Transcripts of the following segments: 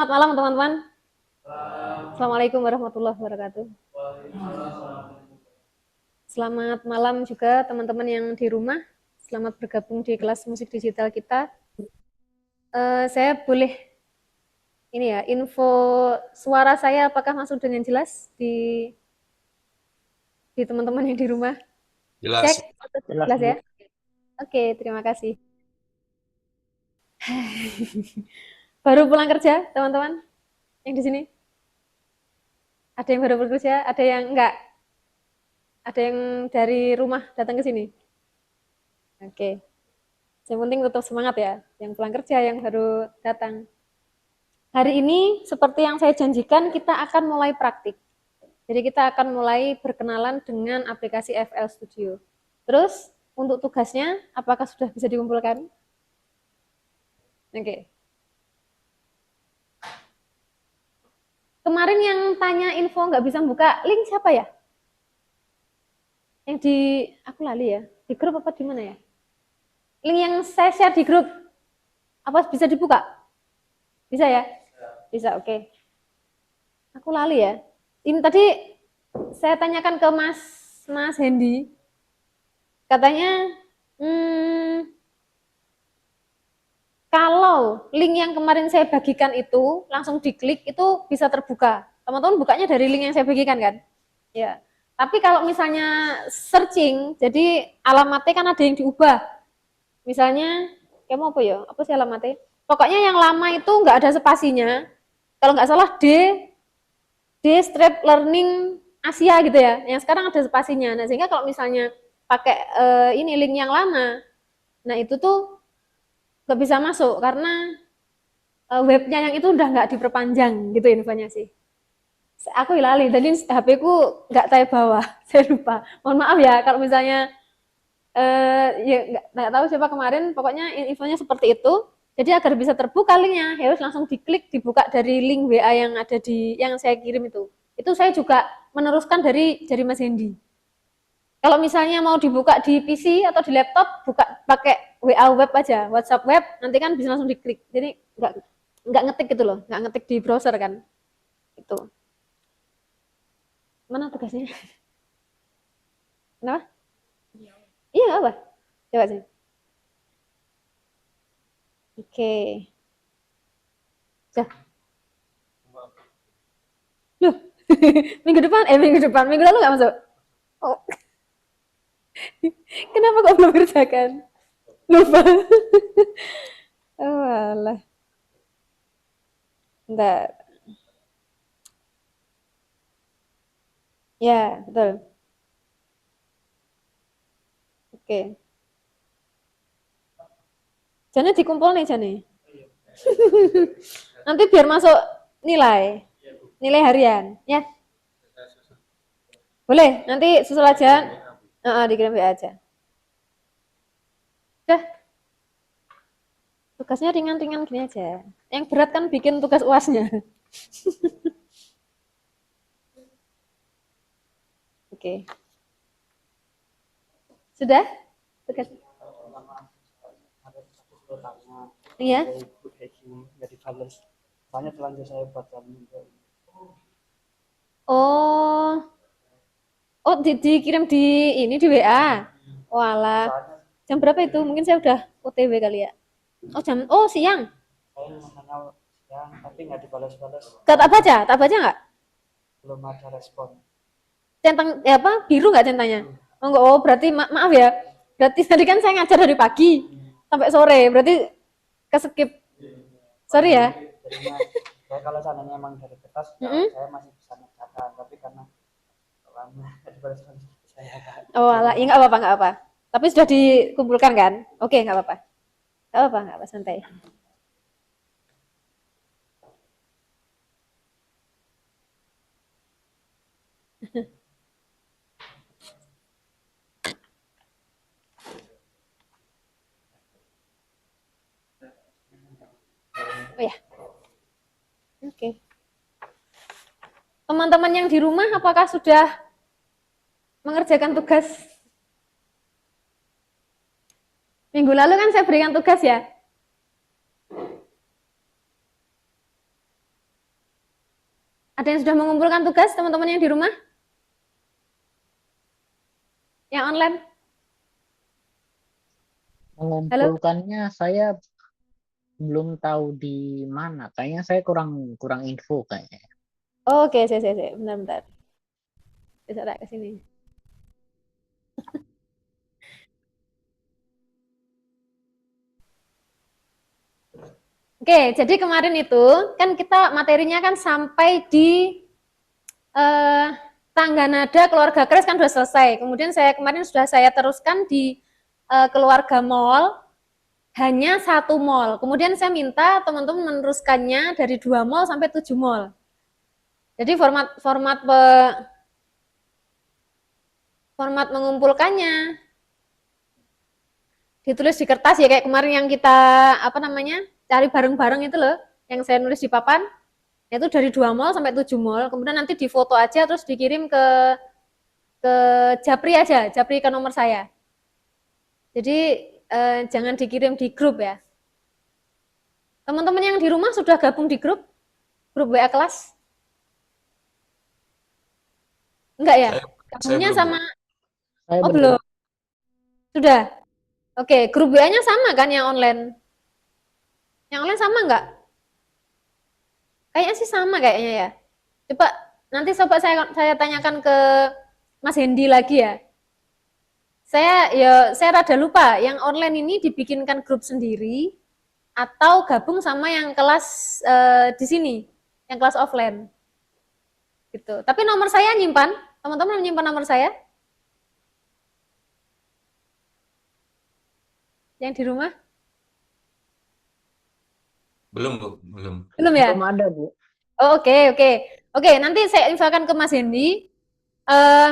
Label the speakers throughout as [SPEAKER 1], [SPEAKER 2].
[SPEAKER 1] Selamat malam teman-teman. Assalamualaikum warahmatullahi wabarakatuh. Selamat malam juga teman-teman yang di rumah. Selamat bergabung di kelas musik digital kita. Saya boleh ini ya, info suara saya apakah masuk dengan jelas di teman-teman yang di rumah?
[SPEAKER 2] Jelas.
[SPEAKER 1] Cek, jelas ya? Oke, terima kasih. Baru pulang kerja teman-teman yang di sini? Ada yang baru bekerja, ada yang enggak? Ada yang dari rumah datang ke sini? Oke. Yang penting tetap semangat ya, yang pulang kerja, yang baru datang. Hari ini, seperti yang saya janjikan, kita akan mulai praktik. Jadi kita akan mulai berkenalan dengan aplikasi FL Studio. Terus, untuk tugasnya, apakah sudah bisa dikumpulkan? Oke. Kemarin yang tanya info nggak bisa buka link siapa ya? Yang di, aku lali ya, di grup apa di mana ya? Link yang saya share di grup, apa bisa dibuka? Bisa ya? Bisa, oke. Aku lali ya. Ini tadi saya tanyakan ke Mas Hendy, katanya kalau link yang kemarin saya bagikan itu langsung diklik itu bisa terbuka. Teman-teman bukanya dari link yang saya bagikan kan? Ya. Tapi kalau misalnya searching, jadi alamatnya kan ada yang diubah. Misalnya, kayak mau apa ya? Apa sih alamatnya? Pokoknya yang lama itu nggak ada spasinya. Kalau nggak salah D Strap Learning Asia gitu ya. Yang sekarang ada spasinya. Nah, sehingga kalau misalnya pakai ini link yang lama, nah itu tuh nggak bisa masuk karena webnya yang itu udah nggak diperpanjang gitu infonya sih. Aku hilali, tadi HP ku nggak saya bawa, saya lupa. Mohon maaf ya kalau misalnya ya nggak tahu siapa kemarin, pokoknya infonya seperti itu. Jadi agar bisa terbuka linknya, harus langsung diklik dibuka dari link WA yang ada di yang saya kirim itu. Itu saya juga meneruskan dari Mas Hendy. Kalau misalnya mau dibuka di PC atau di laptop, buka pakai WA web aja, WhatsApp web, nanti kan bisa langsung diklik. Jadi nggak ngetik gitu loh, nggak ngetik di browser kan. Itu. Mana tugasnya? Kenapa? Iya nggak apa? Coba sih. Oke. Dah. Loh, minggu depan, minggu lalu nggak masuk? Oh, kenapa kok belum kerjakan? Lupa. Oh, alah. Bentar. Ya, betul. Oke. Jane dikumpul nih, Jane. Nanti biar masuk nilai. Nilai harian, ya. Boleh, nanti susul aja. Dikirim WA aja. Udah, tugasnya ringan-ringan gini aja. Yang berat kan bikin tugas UASnya. Oke. Sudah? Tugas. Iya.
[SPEAKER 3] Soalnya telanjur saya buat jam
[SPEAKER 1] Oh, dikirim di ini di WA. Walah. Jam berapa itu? Mungkin saya udah OTW kali ya. Oh siang.
[SPEAKER 3] saya nanya siang tapi nggak dibalas-balas,
[SPEAKER 1] Tak baca, tak baca nggak?
[SPEAKER 3] belum ada respon.
[SPEAKER 1] Centang apa? Biru nggak centanya? Oh, enggak. Oh berarti maaf ya. Berarti tadi kan saya ngajar dari pagi sampai sore. Berarti keskip. Sorry ya.
[SPEAKER 3] Jadinya saya kalau seandainya emang dari kertas saya masih bisa ngerjakan, tapi karena lama nggak dibalas-balas saya
[SPEAKER 1] Oh alah, ya nggak apa-apa, nggak apa. Tapi sudah dikumpulkan kan? Oke, nggak apa-apa. Nggak apa, santai. Oh ya, oke. Teman-teman yang di rumah, apakah sudah mengerjakan tugas? Minggu lalu kan saya berikan tugas ya. Ada yang sudah mengumpulkan tugas, teman-teman yang di rumah? Yang online? Halo?
[SPEAKER 2] Mengumpulkannya saya belum tahu di mana. Kayaknya saya kurang kurang info kayaknya.
[SPEAKER 1] Oke, saya. Bentar. Bisa tak ke sini. Oke, jadi kemarin itu kan kita materinya kan sampai di eh, tangga nada keluarga keris kan sudah selesai. Kemudian kemarin sudah saya teruskan di keluarga mall, hanya 1 mall. Kemudian saya minta teman-teman meneruskannya dari 2 mall sampai 7 mall. Jadi format mengumpulkannya ditulis di kertas ya, kayak kemarin yang kita cari bareng-bareng itu loh, yang saya nulis di papan. Itu dari 2 mall sampai 7 mall, kemudian nanti difoto aja terus dikirim ke Japri aja, Japri ke nomor saya. Jadi jangan dikirim di grup ya. Teman-teman yang di rumah sudah gabung di grup WA kelas? Enggak ya?
[SPEAKER 4] Saya
[SPEAKER 1] Gabungnya
[SPEAKER 4] belum, Bu.
[SPEAKER 1] sama,
[SPEAKER 2] Saya
[SPEAKER 1] oh
[SPEAKER 2] belum.
[SPEAKER 1] belum, sudah. Oke, grup WA-nya sama kan yang online? Yang online sama enggak? Kayaknya sih sama kayaknya ya. Coba nanti saya tanyakan ke Mas Hendy lagi ya. Saya rada lupa, yang online ini dibikinkan grup sendiri atau gabung sama yang kelas di sini, yang kelas offline. Gitu. Tapi nomor saya nyimpan, teman-teman menyimpan nomor saya? Yang di rumah?
[SPEAKER 4] Belum, Bu. Belum.
[SPEAKER 1] Belum ya?
[SPEAKER 2] Belum ada, Bu.
[SPEAKER 1] Oh, oke. Oke, nanti saya infokan ke Mas Hendy. Eh,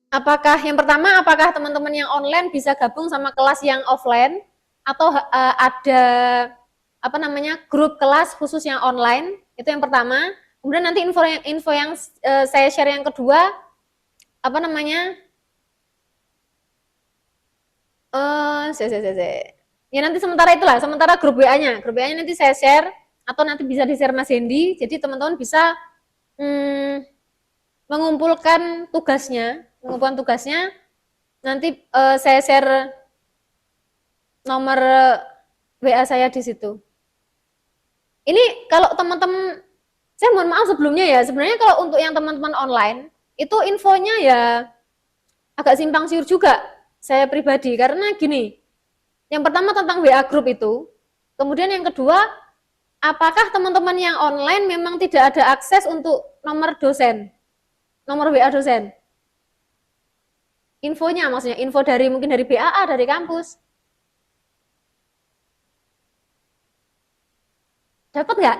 [SPEAKER 1] apakah teman-teman yang online bisa gabung sama kelas yang offline atau ada grup kelas khusus yang online? Itu yang pertama. Kemudian nanti info yang saya share yang kedua, apa namanya? Ya nanti sementara grup WA-nya. Grup WA-nya nanti saya share atau nanti bisa di-share Mas Hendy. Jadi teman-teman bisa mengumpulkan tugasnya. Nanti saya share nomor WA saya di situ. Ini kalau teman-teman, saya mohon maaf sebelumnya ya, sebenarnya kalau untuk yang teman-teman online, itu infonya ya agak simpang siur juga saya pribadi, karena gini, yang pertama tentang WA group itu, kemudian yang kedua, apakah teman-teman yang online memang tidak ada akses untuk nomor dosen, nomor WA dosen? Infonya maksudnya, info dari mungkin dari BAA, dari kampus. Dapat nggak?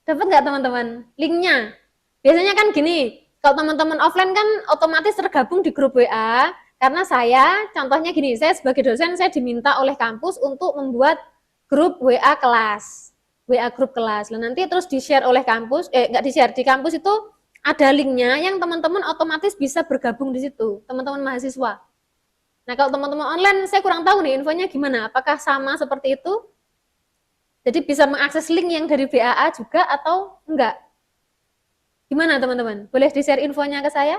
[SPEAKER 1] Dapat nggak teman-teman? Linknya. Biasanya kan gini, kalau teman-teman offline kan otomatis tergabung di grup WA, karena contohnya gini, saya sebagai dosen, saya diminta oleh kampus untuk membuat grup WA kelas. WA grup kelas. Nah, nanti terus di-share oleh kampus, nggak di-share, di kampus itu ada linknya yang teman-teman otomatis bisa bergabung di situ, teman-teman mahasiswa. Nah, kalau teman-teman online, saya kurang tahu nih infonya gimana, apakah sama seperti itu? Jadi bisa mengakses link yang dari BAA juga atau enggak? Gimana teman-teman? Boleh di-share infonya ke saya?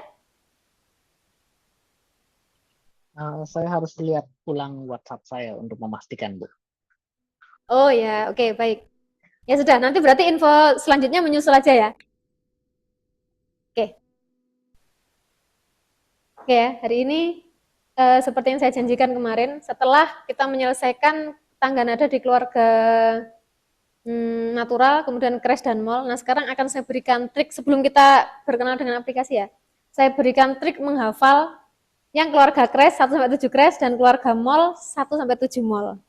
[SPEAKER 2] Saya harus lihat ulang WhatsApp saya untuk memastikan, Bu.
[SPEAKER 1] Oh ya, oke, baik. Ya sudah, nanti berarti info selanjutnya menyusul aja ya. Oke. Oke ya, hari ini seperti yang saya janjikan kemarin, setelah kita menyelesaikan tangga nada di keluarga natural, kemudian crash dan mall. Nah, sekarang akan saya berikan trik sebelum kita berkenal dengan aplikasi ya. Saya berikan trik menghafal yang keluarga crash 1-7 crash dan keluarga mall 1-7 mall.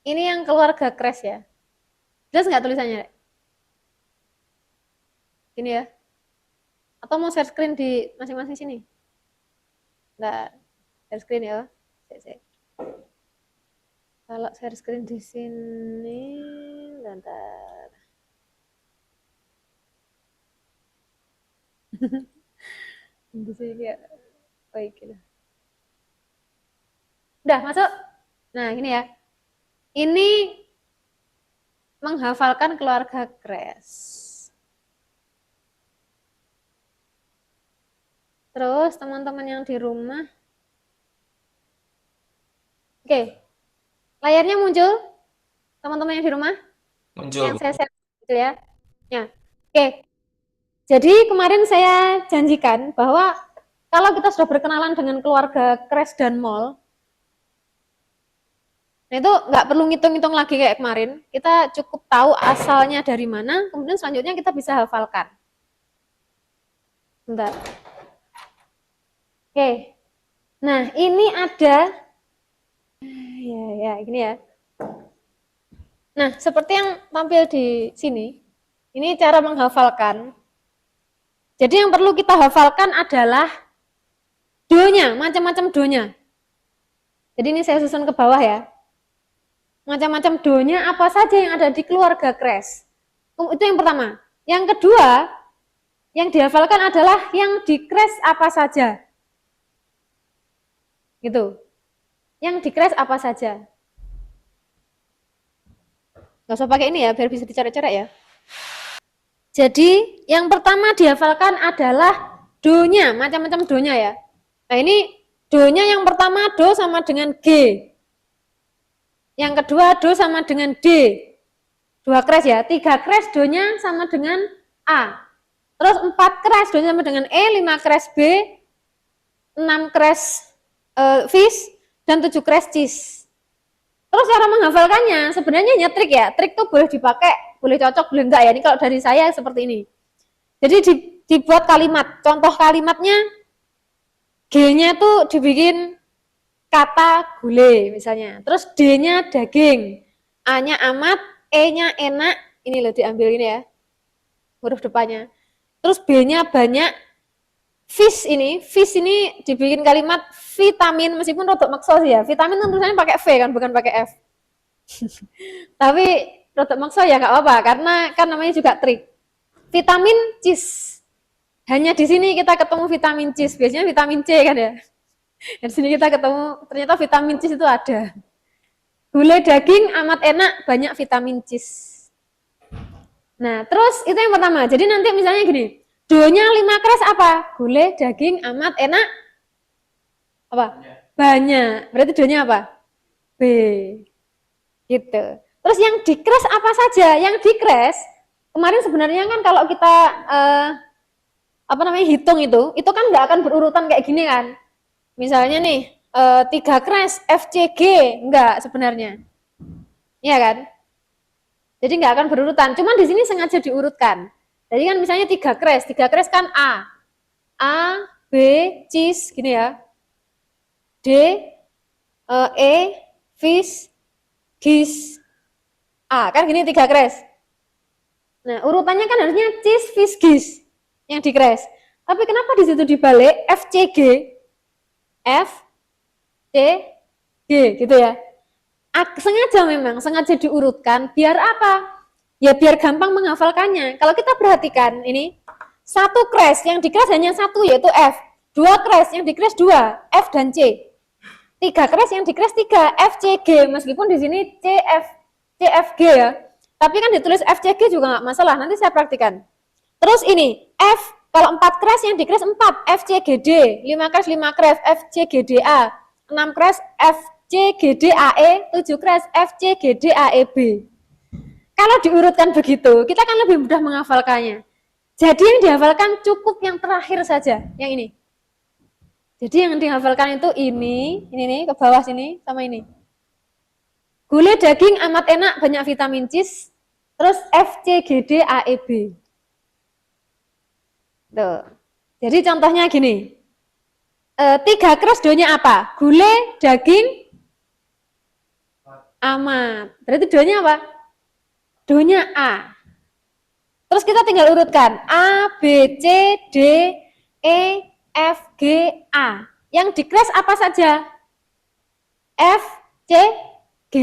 [SPEAKER 1] Ini yang keluarga crash ya. Jelas nggak tulisannya? Ini ya. Atau mau share screen di masing-masing sini? Nggak, share screen ya. Kalau share screen di sini, bentar. Di sini ya. Baik, gitu. Udah masuk? Nah, ini ya. Ini menghafalkan keluarga Kres. Terus teman-teman yang di rumah. Oke. Layarnya muncul? Teman-teman yang di rumah?
[SPEAKER 4] Muncul,
[SPEAKER 1] Yang
[SPEAKER 4] Bu.
[SPEAKER 1] saya share gitu ya. Ya. Oke. Jadi kemarin saya janjikan bahwa kalau kita sudah berkenalan dengan keluarga Kres dan Mol, nah itu nggak perlu ngitung-ngitung lagi kayak kemarin. Kita cukup tahu asalnya dari mana, kemudian selanjutnya kita bisa hafalkan. Bentar. Oke. Nah, ini ada ya, gini ya. Nah, seperti yang tampil di sini, ini cara menghafalkan. Jadi yang perlu kita hafalkan adalah do-nya, macam-macam do-nya. Jadi ini saya susun ke bawah ya. Macam-macam do-nya apa saja yang ada di keluarga Kres. Itu yang pertama. Yang kedua, yang dihafalkan adalah yang di Kres apa saja. Gitu. Yang di Kres apa saja. Nggak usah pakai ini ya, biar bisa dicoret-coret ya. Jadi, yang pertama dihafalkan adalah do-nya, macam-macam do-nya ya. Nah, ini do-nya yang pertama do sama dengan G. Yang kedua do sama dengan D. 2 kres ya, 3 kres do-nya sama dengan A. Terus 4 kres do-nya sama dengan E, 5 kres B, 6 kres Fis, dan 7 kres Cis. Terus cara menghafalkannya sebenarnya hanya trik ya. Trik tuh boleh dipakai, boleh cocok, boleh enggak ya. Ini kalau dari saya seperti ini. Jadi dibuat kalimat. Contoh kalimatnya G-nya tuh dibikin kata gulai misalnya. Terus D-nya daging, A-nya amat, E-nya enak. Ini loh diambil ini ya. Huruf depannya. Terus B-nya banyak. Fish ini dibikin kalimat vitamin, meskipun rodok makso sih ya. Vitamin kan tulisannya pakai V kan, bukan pakai F. Tapi rodok makso ya nggak apa-apa, karena kan namanya juga trik. Vitamin cis. Hanya di sini kita ketemu vitamin cis. Biasanya vitamin C kan ya. Di sini kita ketemu ternyata vitamin cis itu ada. Gulai daging amat enak, banyak vitamin cis. Nah, terus itu yang pertama. Jadi nanti misalnya gini. Do-nya 5 kres apa? Gulai daging amat enak. Apa? Banyak. Berarti do-nya apa? B. Gitu. Terus yang di kres apa saja? Yang di kres kemarin sebenarnya kan kalau kita hitung itu kan nggak akan berurutan kayak gini kan. Misalnya nih 3 kres FCG enggak sebenarnya. Iya kan? Jadi nggak akan berurutan. Cuman di sini sengaja diurutkan. Jadi kan misalnya 3 kres kan A, B, cis, gini ya, D, E, Fis, Gis, A, kan gini 3 kres. Nah urutannya kan harusnya cis, Fis, Gis yang di kres. Tapi kenapa di situ dibalik F, C, G, F, C, G gitu ya? Sengaja diurutkan biar apa? Ya biar gampang menghafalkannya. Kalau kita perhatikan ini, 1 kres yang di kres hanya 1 yaitu F. 2 kres yang di kres 2, F dan C. 3 kres yang di kres 3, F, C, G. Meskipun di sini C, F, G ya. Tapi kan ditulis F, C, G juga nggak masalah. Nanti saya praktikan. Terus ini, F, kalau 4 kres yang di kres 4, F, C, G, D. 5 kres, F, C, G, D, A. 6 kres, F, C, G, D, A, E. 7 kres, F, C, G, D, A, E, B. Kalau diurutkan begitu, kita akan lebih mudah menghafalkannya. Jadi yang dihafalkan cukup yang terakhir saja, yang ini. Jadi yang dihafalkan itu ini nih, ke bawah sini, sama ini. Gulai daging amat enak, banyak vitamin cis, terus F, C, G, D, A, E, B. Tuh. Jadi contohnya gini, 3 kres do-nya apa? Gulai daging amat. Berarti do-nya apa? Do-nya A. Terus kita tinggal urutkan A, B, C, D, E, F, G, A. Yang di kres apa saja? F, C, G.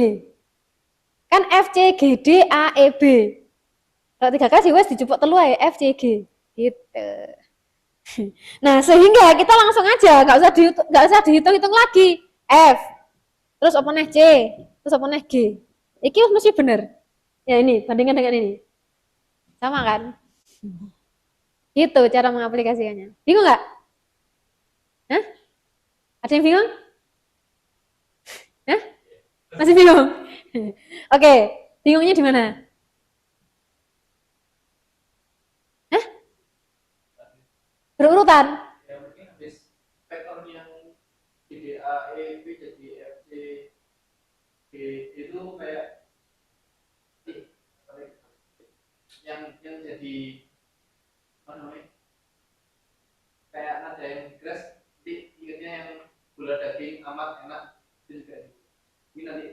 [SPEAKER 1] Kan F, C, G, D, A, E, B. Kalau 3 kres ya wes dijupuk telu ae F, C, G. Gitu. Nah, sehingga kita langsung aja, nggak usah dihitung-hitung lagi. F. Terus apa nih C? Terus apa nih G? Iki mesti bener. Ya ini, bandingkan dengan ini. Sama kan? Gitu cara mengaplikasikannya. Bingung nggak? Hah? Ada yang bingung? Hah? Masih bingung? Oke, bingungnya di mana? Hah? Berurutan?
[SPEAKER 3] Ya mungkin habis pattern yang DDA, EB jadi FC, G itu kayak yang jadi apa namanya? Kayak nada yang keras, ingatnya yang gula daging amat enak itu juga ini nanti.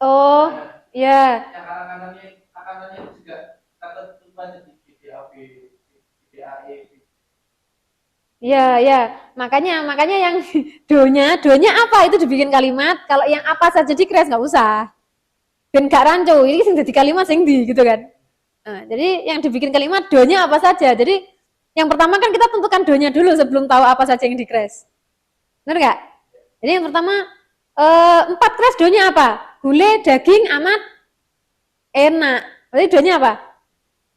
[SPEAKER 1] Oh, ya.
[SPEAKER 3] Yang kanannya itu juga takut lupa jadi DDAB, DDAE.
[SPEAKER 1] Ya. Makanya yang donya apa itu dibikin kalimat. Kalau yang apa saja di crash nggak usah. Ben gak rancu. Ini sing jadi kalimat sing di gitu kan. Nah, jadi yang dibikin kalimat donya apa saja. Jadi yang pertama kan kita tentukan donya dulu sebelum tahu apa saja yang di crash. Benar nggak? Jadi yang pertama 4 crash donya apa? Gulai, daging, amat enak. Berarti donya apa?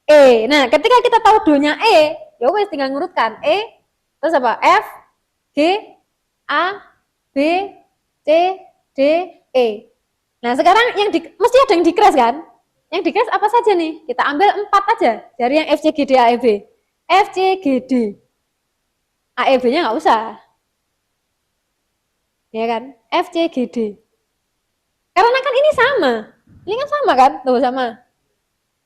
[SPEAKER 1] E. Nah, ketika kita tahu donya E, ya wes tinggal ngurutkan E. Terus apa? F, G, A, B, C, D, E. Nah, sekarang mesti ada yang di-crash kan? Yang di-crash apa saja nih? Kita ambil 4 aja dari yang F, C, G, D, A, E, B. F, C, G, D. A, E, B-nya nggak usah. Ya kan? F, C, G, D. Karena kan ini sama. Ini kan sama kan? Tuh sama.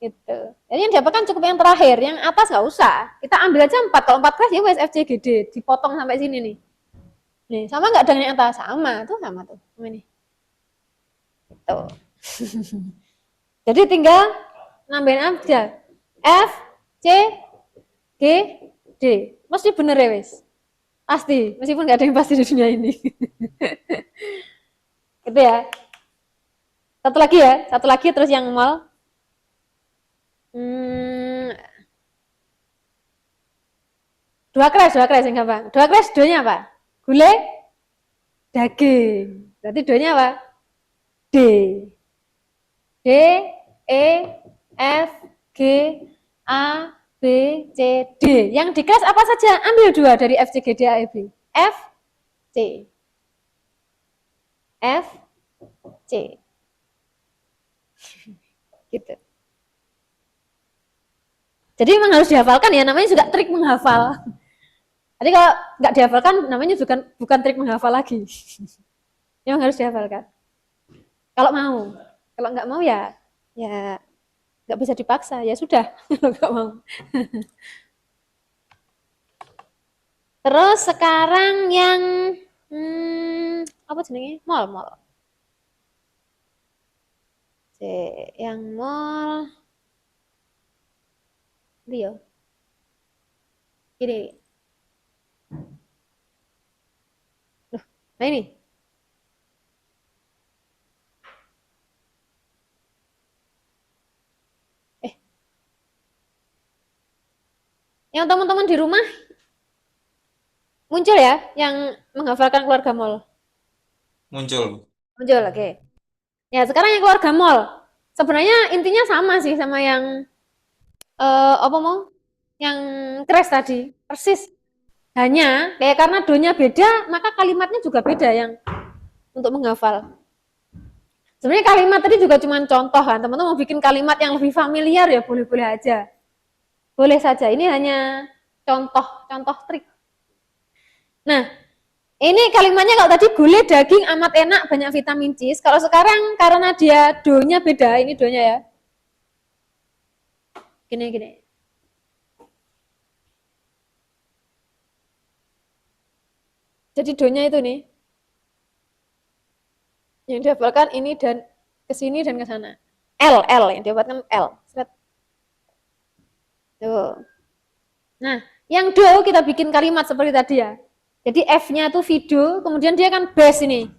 [SPEAKER 1] Gitu. Jadi yang didapatkan cukup yang terakhir, yang atas nggak usah. Kita ambil aja 4, kalau 4 crash ya wes F, C, G, D, dipotong sampai sini nih. Nih, sama nggak dengan yang atas? Sama tuh. Ini. Gitu. Jadi tinggal nambahin aja. F, C, G, D. Mesti bener ya wes. Pasti, meskipun nggak ada yang pasti di dunia ini. Gitu ya. Satu lagi terus yang mall. Dua crash yang gampang. Dua crash doanya apa? Gulai, daging. Berarti doanya apa? D. D, E, F, G, A, B, C, D. Yang di crash apa saja? Ambil 2 dari F, C, G, D, A, E, B. F, C. F, C. Gitu. Jadi memang harus dihafalkan ya, namanya juga trik menghafal. Jadi kalau nggak dihafalkan, namanya juga bukan trik menghafal lagi. Memang harus dihafalkan. Kalau nggak mau ya nggak bisa dipaksa, ya sudah. Kalau nggak mau. Terus sekarang yang apa jenenge? Mall. Yang mall. Dia. Gini. Nah ini. Yang teman-teman di rumah muncul ya yang menghafalkan keluarga mall.
[SPEAKER 4] Muncul.
[SPEAKER 1] Muncul, oke. Ya, sekarang yang keluarga mall. Sebenarnya intinya sama sih sama yang yang crash tadi, persis. Hanya kayak karena donya beda, maka kalimatnya juga beda yang untuk menghafal. Sebenarnya kalimat tadi juga cuma contoh kan, teman-teman mau bikin kalimat yang lebih familiar ya boleh-boleh aja. Boleh saja, ini hanya contoh trik. Nah, ini kalimatnya kalau tadi gulai daging amat enak banyak vitamin C. Kalau sekarang karena dia donya beda, ini donya ya. Gini. Jadi donya itu nih. Yang dihafalkan ini dan ke sini dan ke sana. L yang dihafalkan L. Tuh. Nah, yang do kita bikin kalimat seperti tadi ya. Jadi F-nya itu video, kemudian dia kan base ini.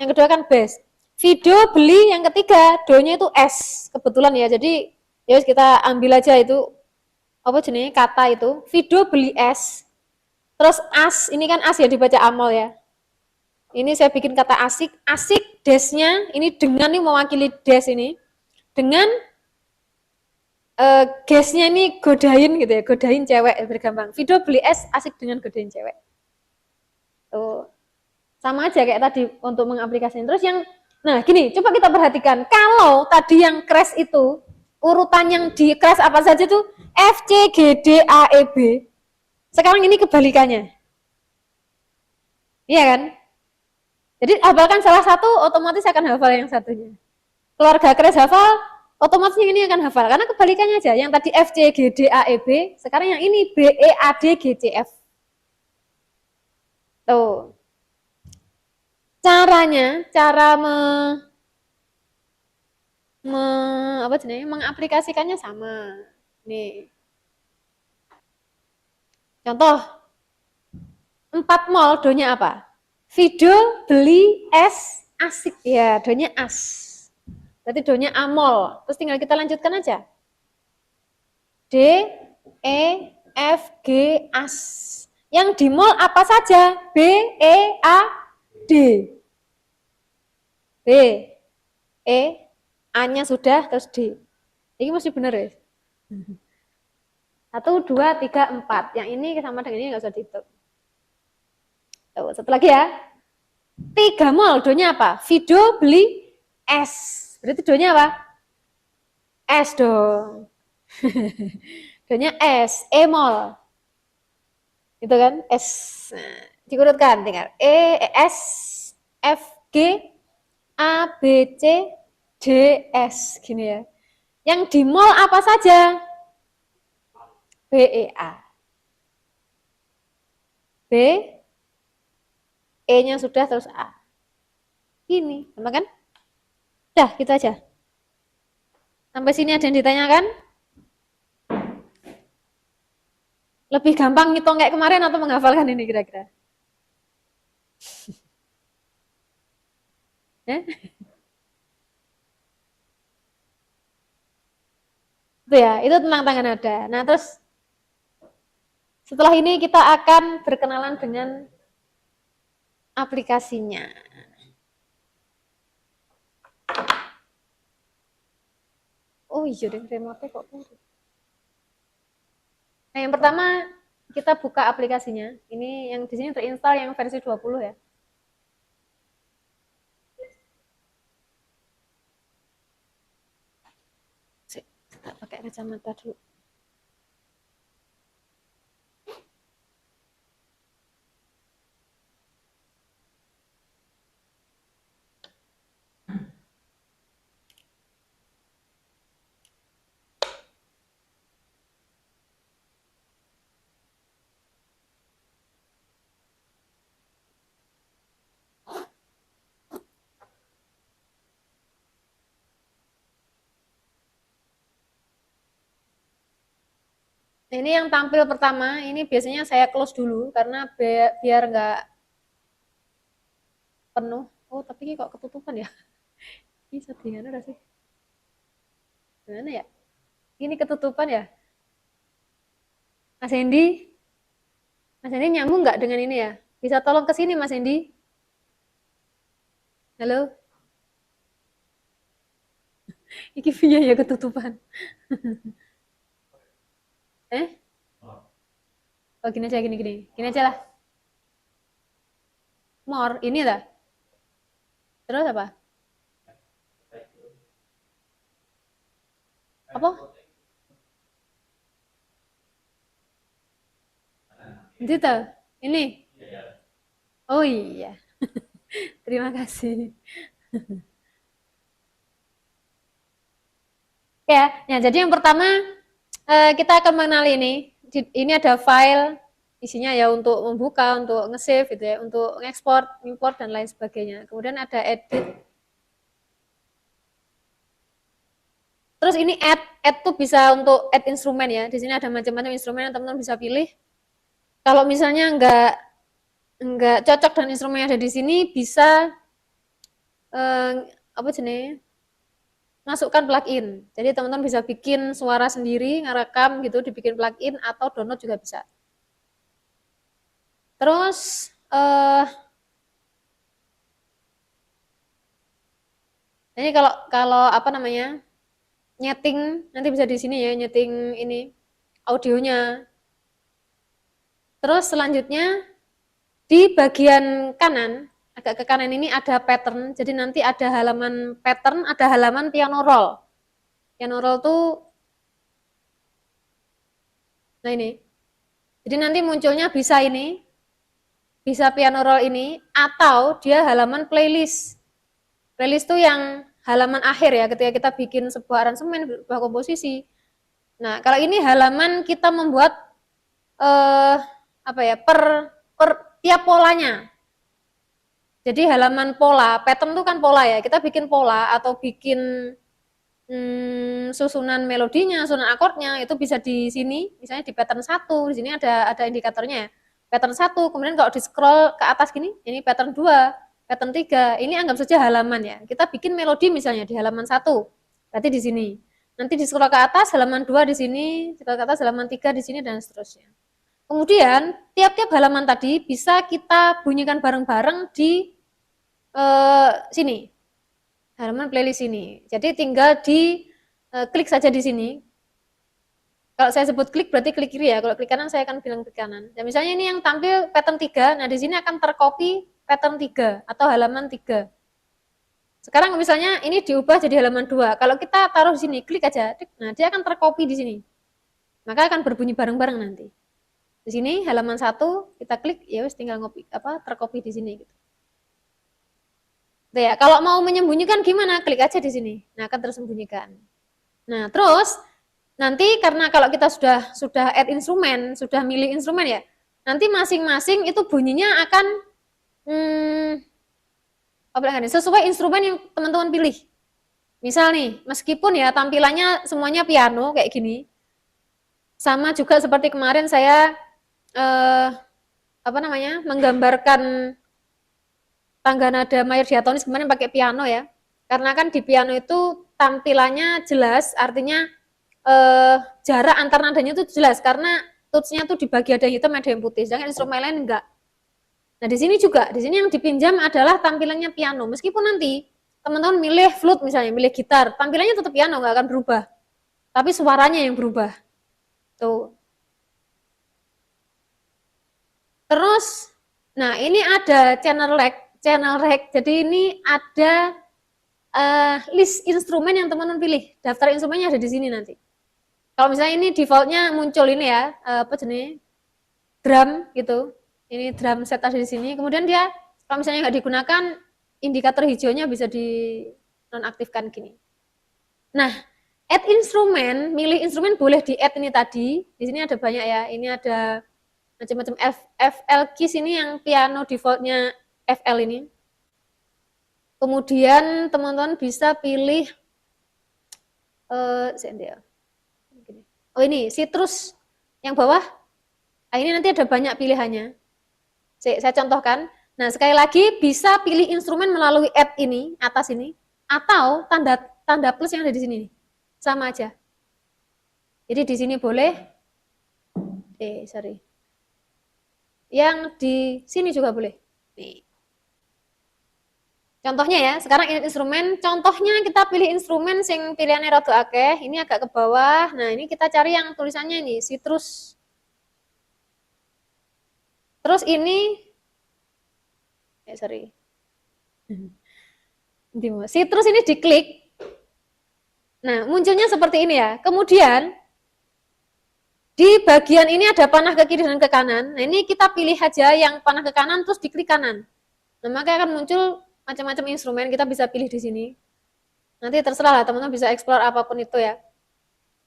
[SPEAKER 1] Yang kedua kan base. Video beli, yang ketiga do-nya itu S. Kebetulan ya. Jadi ya kita ambil aja itu apa jenisnya kata itu. Video beli S. Terus as, ini kan as ya dibaca amol ya. Ini saya bikin kata asik, asik dash-nya ini dengan nih mewakili dash ini. Dengan guys-nya ini godain gitu ya, godain cewek bergampang. Video beli es asik dengan godain cewek. Tuh. Sama aja kayak tadi untuk mengaplikasikan. Terus yang nah gini, coba kita perhatikan. Kalau tadi yang crash itu urutan yang di crash apa saja tuh F C G D A E B. Sekarang ini kebalikannya. Iya kan? Jadi hafalkan salah satu, otomatis akan hafal yang satunya. Keluarga crash hafal, otomatis yang ini akan hafal. Karena kebalikannya aja. Yang tadi F C G D A E B, sekarang yang ini B E A D G C F. Tuh. Caranya, cara apa jenis, mengaplikasikannya sama. Nih. Contoh, 4 mall do-nya apa? Video, beli, es, asik. Ya, do-nya as. Berarti do-nya amol. Terus tinggal kita lanjutkan aja. D, E, F, G, as. Yang di mall apa saja? B, E, A, D. B, E, A-nya sudah, terus D. Ini masih benar ya? 1, 2, 3, 4. Yang ini sama dengan ini nggak usah dihitung. Tuh, satu lagi ya. 3 mall, do-nya apa? Video, beli, es. Berarti do-nya apa? Es dong. Do-nya es, E mall. Gitu kan? S. Nah, diurutkan tinggal E, S, F, G, A, B, C, D, S. Gini ya. Yang di mall apa saja? B, E, A. B, E-nya sudah terus A. Gini, sama kan? Udah, gitu aja. Sampai sini ada yang ditanyakan? Lebih gampang ngitung kayak kemarin atau menghafalkan ini kira-kira? Itu ya, itu tentang tangan nada. Nah, terus setelah ini kita akan berkenalan dengan aplikasinya. Oh iya, deh, remote kok kurang. Nah, yang pertama kita buka aplikasinya. Ini yang di sini terinstall yang versi 20 ya. Kita pakai kacamata dulu. Nah, ini yang tampil pertama, ini biasanya saya close dulu karena biar nggak penuh. Oh, tapi ini kok ketutupan ya? Ini settingannya udah sih. Gimana ya? Ini ketutupan ya? Mas Hendy? Mas Hendy nyambung nggak dengan ini ya? Bisa tolong ke sini Mas Hendy? Halo? Iki via ya ketutupan. Oh, gini aja, gini. Gini aja lah. More, ini lah. Terus apa? Apa? Itu, ini. Oh iya. Terima kasih. Ya, jadi yang pertama kita akan mengenal ini. Ini ada file isinya ya untuk membuka, untuk nge-save gitu ya, untuk ngekspor, import dan lain sebagainya. Kemudian ada edit. Terus ini add tuh bisa untuk add instrumen ya. Di sini ada macam-macam instrumen yang teman-teman bisa pilih. Kalau misalnya enggak cocok dengan instrumen yang ada di sini, bisa apa jenis? Masukkan plugin. Jadi teman-teman bisa bikin suara sendiri, ngerekam gitu, dibikin plugin atau download juga bisa. Terus Jadi kalau kalau apa namanya nyeting nanti bisa di sini ya nyeting ini audionya. Terus selanjutnya di bagian kanan agak ke kanan ini ada pattern. Jadi nanti ada halaman pattern, ada halaman piano roll. Piano roll tuh nah ini. Jadi nanti munculnya bisa ini, bisa piano roll ini atau dia halaman playlist. Playlist tuh yang halaman akhir ya ketika kita bikin sebuah aransemen, sebuah komposisi. Nah, kalau ini halaman kita membuat apa ya per tiap polanya. Jadi halaman pola, pattern itu kan pola ya. Kita bikin pola atau bikin susunan melodinya, susunan akordnya itu bisa di sini, misalnya di pattern 1, di sini ada indikatornya ya. Pattern 1, kemudian kalau di scroll ke atas gini, ini pattern 2, pattern 3, ini anggap saja halaman ya. Kita bikin melodi misalnya di halaman 1, berarti di sini. Nanti di scroll ke atas halaman 2 di sini, scroll ke atas halaman 3 di sini dan seterusnya. Kemudian tiap-tiap halaman tadi bisa kita bunyikan bareng-bareng di sini. Halaman playlist ini. Jadi tinggal di klik saja di sini. Kalau saya sebut klik berarti klik kiri ya. Kalau klik kanan saya akan bilang klik kanan. Dan misalnya ini yang tampil pattern 3, nah di sini akan tercopy pattern 3 atau halaman 3. Sekarang misalnya ini diubah jadi halaman 2. Kalau kita taruh di sini, klik aja. Nah, dia akan tercopy di sini. Maka akan berbunyi bareng-bareng nanti. Di sini halaman 1 kita klik ya wis tinggal ngopi tercopy di sini gitu. Ya, kalau mau menyembunyikan gimana? Klik aja di sini. Nah, akan tersembunyikan. Nah, terus nanti karena kalau kita sudah add instrumen, sudah milih instrumen ya, nanti masing-masing itu bunyinya akan sesuai instrumen yang teman-teman pilih. Misal nih, meskipun ya tampilannya semuanya piano kayak gini, sama juga seperti kemarin saya menggambarkan tangga nada mayor diatonis kemarin pakai piano ya. Karena kan di piano itu tampilannya jelas, artinya jarak antar nadanya itu jelas karena tutsnya tuh dibagi ada yang hitam ada yang putih, sedangkan instrumen lain enggak. Nah di sini juga, di sini yang dipinjam adalah tampilannya piano. Meskipun nanti teman-teman milih flute misalnya, milih gitar, tampilannya tetap piano, nggak akan berubah. Tapi suaranya yang berubah. Tuh. Terus, nah ini ada channel rec. Jadi ini ada list instrumen yang teman-teman pilih. Daftar instrumennya ada di sini nanti. Kalau misalnya ini defaultnya muncul ini ya, apa jenis drum gitu. Ini drum set ada di sini. Kemudian dia kalau misalnya nggak digunakan, indikator hijaunya bisa di nonaktifkan gini. Nah, add instrumen, milih instrumen boleh di add ini tadi. Di sini ada banyak ya. Ini ada macam-macam FL keys ini yang piano defaultnya FL ini. Kemudian teman-teman bisa pilih oh ini citrus yang bawah. Nah, ini nanti ada banyak pilihannya. Saya contohkan. Nah, sekali lagi bisa pilih instrumen melalui add ini, atas ini, atau tanda plus yang ada di sini. Sama aja. Jadi di sini boleh. Yang di sini juga boleh. Nih. Contohnya ya, sekarang ini instrumen, contohnya kita pilih instrumen sing pilihannya rada akeh, ini agak ke bawah. Nah, ini kita cari yang tulisannya ini, citrus. Terus ini citrus ini diklik. Nah, munculnya seperti ini ya. Kemudian di bagian ini ada panah ke kiri dan ke kanan. Nah, ini kita pilih aja yang panah ke kanan terus diklik kanan. Nah, maka akan muncul macam-macam instrumen, kita bisa pilih di sini. Nanti terserah lah teman-teman bisa explore apapun itu ya.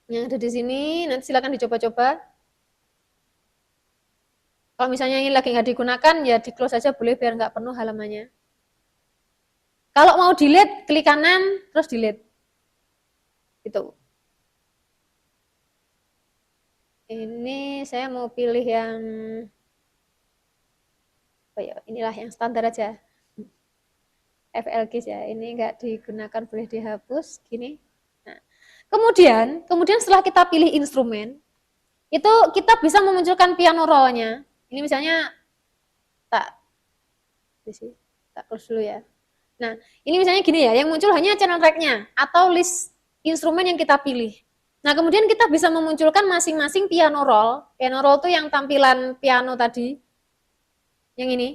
[SPEAKER 1] Yang ada di sini, nanti silakan dicoba-coba. Kalau misalnya ini lagi nggak digunakan, ya di close aja boleh biar nggak penuh halamannya. Kalau mau delete, klik kanan, terus delete. Gitu. Ini saya mau pilih yang, oh ya, inilah yang standar aja. FL keys ya, ini nggak digunakan boleh dihapus, gini. Nah, kemudian setelah kita pilih instrumen, itu kita bisa memunculkan piano roll-nya. Ini misalnya tak close dulu ya. Nah, ini misalnya gini ya, yang muncul hanya channel track-nya atau list instrumen yang kita pilih. Nah, kemudian kita bisa memunculkan masing-masing piano roll. Piano roll itu yang tampilan piano tadi. Yang ini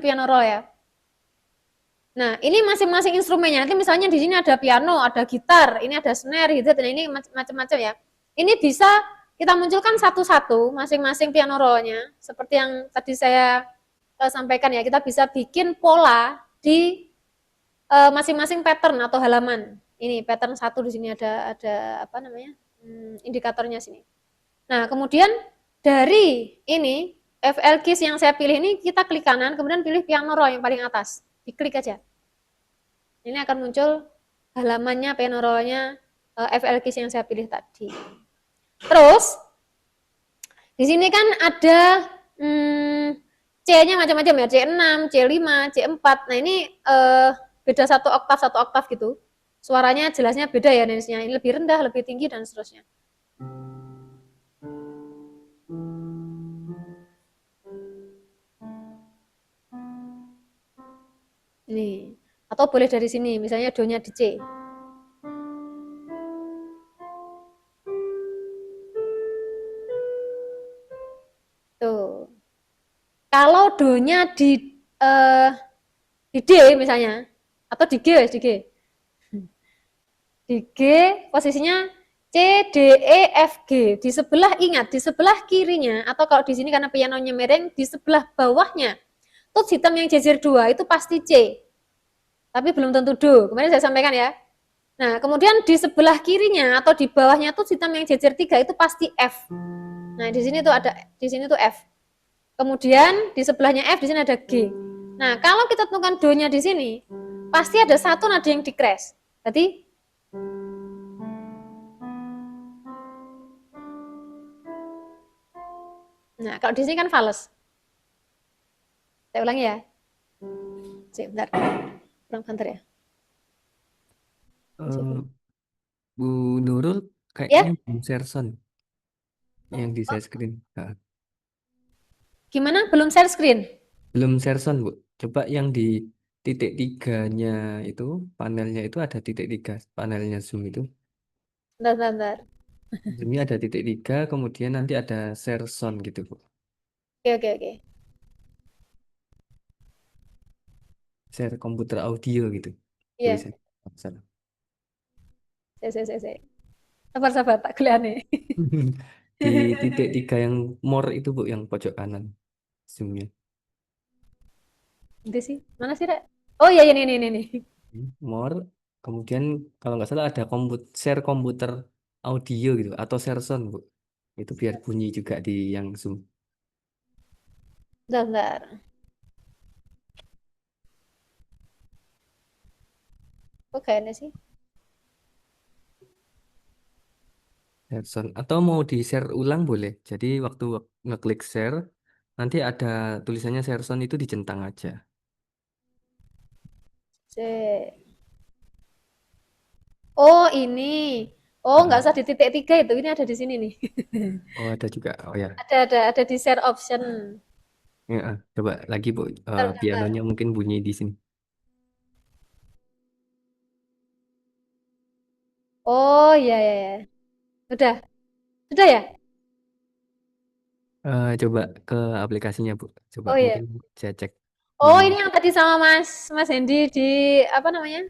[SPEAKER 1] piano roll ya. Nah, ini masing-masing instrumennya. Nanti misalnya di sini ada piano, ada gitar, ini ada snare gitu, dan ini macam-macam ya. Ini bisa kita munculkan satu-satu masing-masing piano roll-nya. Seperti yang tadi saya sampaikan ya, kita bisa bikin pola di masing-masing pattern atau halaman. Ini pattern satu di sini ada apa namanya? Indikatornya sini. Nah, kemudian dari ini FL keys yang saya pilih ini kita klik kanan, kemudian pilih piano roll yang paling atas. Diklik aja. Ini akan muncul halamannya piano roll-nya FL keys yang saya pilih tadi. Terus di sini kan ada C-nya macam-macam ya, C6, C5, C4. Nah, ini beda satu oktav gitu. Suaranya jelasnya beda ya range-nya. Ini lebih rendah, lebih tinggi dan seterusnya. Ini. Atau boleh dari sini, misalnya do-nya di C. Tuh. Kalau do-nya di D misalnya, atau di G, di G. Di G posisinya C, D, E, F, G. Di sebelah, ingat, di sebelah kirinya, atau kalau di sini karena pianonya miring, di sebelah bawahnya, tut hitam yang jejer 2 itu pasti C. Tapi belum tentu do. Kemarin saya sampaikan ya. Nah, kemudian di sebelah kirinya atau di bawahnya tuh hitam yang jejer 3 itu pasti F. Nah, di sini tuh ada, di sini tuh F. Kemudian di sebelahnya F, di sini ada G. Nah, kalau kita temukan do-nya di sini, pasti ada satu nada yang di crash. Berarti nah, kalau di sini kan fals. Saya ulangi ya. Bentar. Kurang banter ya.
[SPEAKER 5] Bu Nurul kayaknya
[SPEAKER 1] Ya,
[SPEAKER 5] belum share sound yang di share screen.
[SPEAKER 1] gimana? Belum share screen?
[SPEAKER 5] Belum share sound, Bu. Coba yang di titik tiganya itu, panelnya itu ada titik tiga, panelnya Zoom itu.
[SPEAKER 1] Bentar.
[SPEAKER 5] Zoomnya ada titik tiga, kemudian nanti ada share sound gitu, Bu.
[SPEAKER 1] Oke.
[SPEAKER 5] Share komputer audio gitu.
[SPEAKER 1] Iya,
[SPEAKER 5] Tulisan. Salah.
[SPEAKER 1] saya. Sabar, tak kelihatan.
[SPEAKER 5] Di titik tiga yang more itu, Bu, yang pojok kanan Zoomnya.
[SPEAKER 1] Itu sih. Mana sih, Rek? Oh iya, ini.
[SPEAKER 5] More, kemudian kalau nggak salah ada share komputer audio gitu atau share sound, Bu. Itu biar bunyi juga di yang Zoom.
[SPEAKER 1] Bentar. Kok kayaknya sih?
[SPEAKER 5] Share sound. Atau mau di share ulang boleh. Jadi waktu ngeklik share, nanti ada tulisannya share sound itu dicentang aja.
[SPEAKER 1] Cek. Oh, ini. Oh, nggak
[SPEAKER 5] Ah,
[SPEAKER 1] usah di titik 3 itu. Ini ada di sini nih.
[SPEAKER 5] oh ada juga. Oh ya.
[SPEAKER 1] Ada di share option.
[SPEAKER 5] Ya, coba lagi, Bu.
[SPEAKER 1] Bentar.
[SPEAKER 5] Pianonya mungkin bunyi di sini.
[SPEAKER 1] Oh, iya. Udah. Sudah ya?
[SPEAKER 5] Coba ke aplikasinya, Bu. Coba
[SPEAKER 1] Oh iya.
[SPEAKER 5] mungkin saya cek
[SPEAKER 1] Oh,
[SPEAKER 5] bunyi.
[SPEAKER 1] ini yang tadi sama Mas Hendy di apa namanya?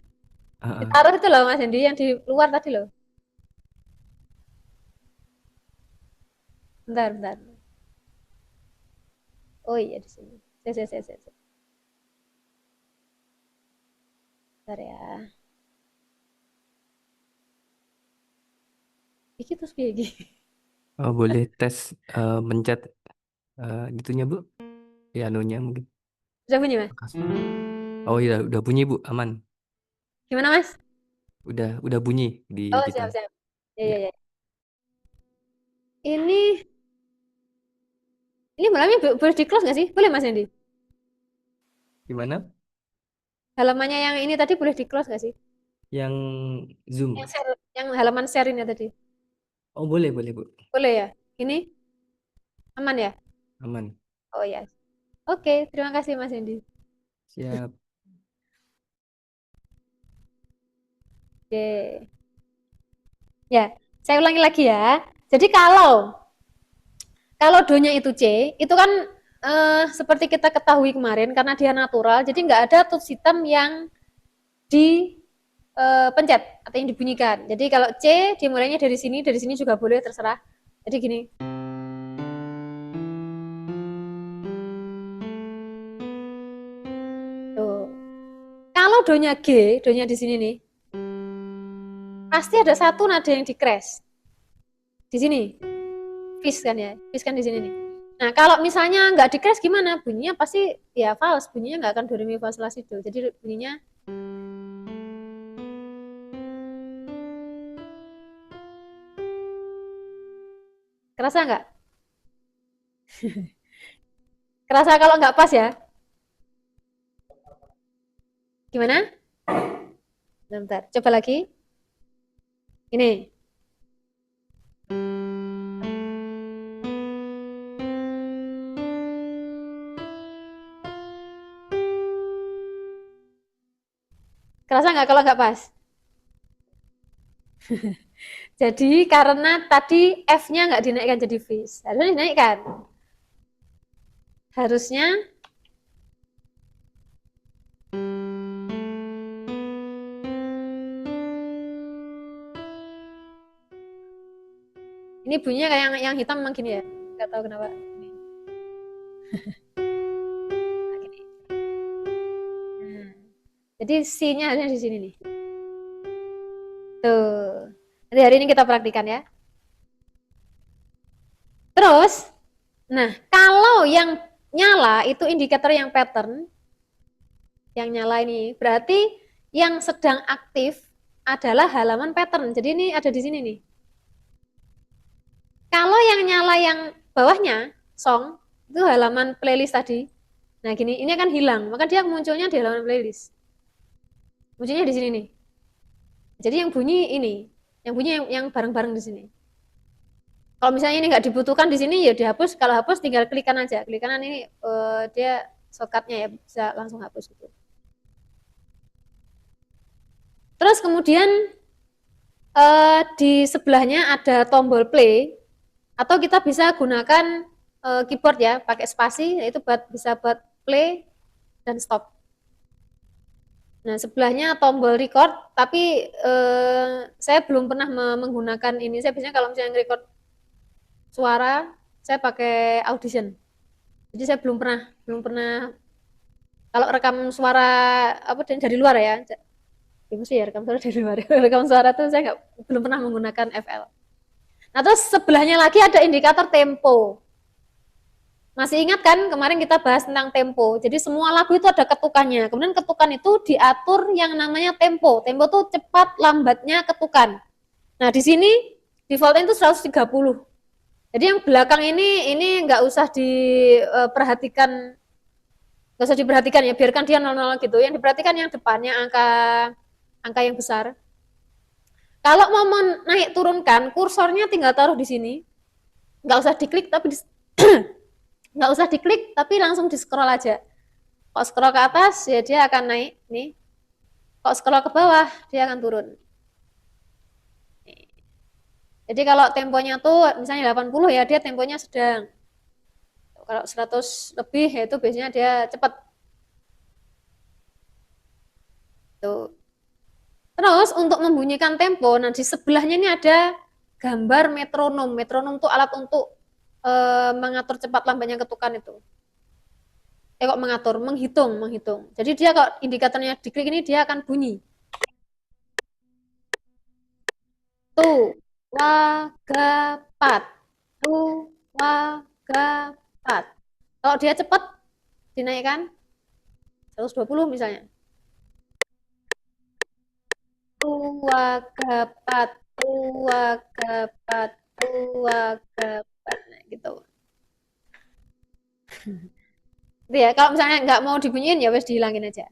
[SPEAKER 5] Ah, ah.
[SPEAKER 1] Ditaruh itu loh Mas Hendy yang di luar tadi loh. Bentar. Oh iya di sini. Saya. Bentar ya. Iki terus piye iki?
[SPEAKER 5] Boleh tes mencet itunya, Bu. Pianonya mungkin.
[SPEAKER 1] Sudah bunyi, Mas?
[SPEAKER 5] Oh iya, udah bunyi, Bu. Aman.
[SPEAKER 1] Gimana, Mas?
[SPEAKER 5] Udah bunyi di
[SPEAKER 1] Oh,
[SPEAKER 5] kita.
[SPEAKER 1] siap.
[SPEAKER 5] Ya.
[SPEAKER 1] Ya. Ini malamnya boleh di close nggak sih? Boleh Mas Hendy?
[SPEAKER 5] Gimana?
[SPEAKER 1] Halamannya yang ini tadi boleh di close nggak sih?
[SPEAKER 5] Yang Zoom.
[SPEAKER 1] Yang halaman share ini tadi.
[SPEAKER 5] Oh, boleh, Bu.
[SPEAKER 1] Boleh ya? Ini aman ya?
[SPEAKER 5] Aman.
[SPEAKER 1] Oh ya. Oke, terima kasih Mas Hendy.
[SPEAKER 5] Siap.
[SPEAKER 1] Oke. Ya, saya ulangi lagi ya. Jadi kalau do-nya itu C, itu kan seperti kita ketahui kemarin karena dia natural, jadi nggak ada tooth hitam yang dipencet atau yang dibunyikan. Jadi kalau C dimulainya dari sini juga boleh terserah. Jadi gini. Tuh. Kalau do-nya G, do-nya di sini nih, pasti ada satu nada yang di crash. Di sini. Fis kan ya, fis kan di sini nih. Nah, kalau misalnya nggak di crash gimana? Bunyinya pasti ya false, bunyinya nggak akan do re mi fa sol la si do. Jadi bunyinya kerasa nggak? Kerasa kalau nggak pas ya? Gimana? Bentar, coba lagi. Ini. Kerasa nggak kalau nggak pas? Jadi karena tadi F-nya nggak dinaikkan jadi fis. Harusnya dinaikkan. Harusnya ini bunyinya kayak yang hitam memang gini ya. Nggak tahu kenapa. Ini. Nah, gini. Nah, jadi C-nya harusnya di sini nih. Tuh. Nanti hari ini kita praktikan ya. Terus, nah kalau yang nyala itu indikator yang pattern, yang nyala ini berarti yang sedang aktif adalah halaman pattern. Jadi ini ada di sini nih. Kalau yang nyala yang bawahnya, song, itu halaman playlist tadi. Nah gini, ini akan hilang, maka dia munculnya di halaman playlist. Munculnya di sini nih. Jadi yang bunyi ini, yang bareng-bareng di sini. Kalau misalnya ini nggak dibutuhkan di sini ya dihapus. Kalau hapus tinggal klik kanan aja. Klik kanan ini dia shortcutnya ya bisa langsung hapus gitu. Terus kemudian di sebelahnya ada tombol play atau kita bisa gunakan keyboard ya, pakai spasi, yaitu bisa buat play dan stop. Nah sebelahnya tombol record, tapi saya belum pernah menggunakan ini. Saya biasanya kalau misalnya record suara saya pakai Audition. Jadi saya belum pernah kalau rekam suara apa dari luar ya. Mesti ya rekam suara dari luar. Rekam suara tuh saya belum pernah menggunakan FL. Nah, terus sebelahnya lagi ada indikator tempo. Masih ingat kan kemarin kita bahas tentang tempo. Jadi semua lagu itu ada ketukannya. Kemudian ketukan itu diatur yang namanya tempo. Tempo tuh cepat lambatnya ketukan. Nah, di sini defaultnya itu 130. Jadi yang belakang ini nggak usah diperhatikan, ya, biarkan dia 00 gitu. Yang diperhatikan yang depannya angka yang besar. Kalau mau naik turunkan, kursornya tinggal taruh di sini. Nggak usah diklik nggak usah diklik tapi langsung di scroll aja. Kalau scroll ke atas ya dia akan naik nih. Kalau scroll ke bawah dia akan turun. Jadi kalau temponya tuh misalnya 80 ya dia temponya sedang. Kalau 100 lebih ya itu biasanya dia cepat. Tuh. Terus untuk membunyikan tempo, nah di sebelahnya ini ada gambar metronom. Metronom itu alat untuk mengatur cepat lambatnya ketukan itu. Kok mengatur, menghitung. Jadi dia kalau indikatornya diklik ini dia akan bunyi. Tuh. Wagapat. Wagapat. Kalau dia cepat dinaikkan 120 misalnya. Wagapat. Nah, gitu. Itu ya, kalau misalnya nggak mau dibunyiin ya wes dihilangin aja.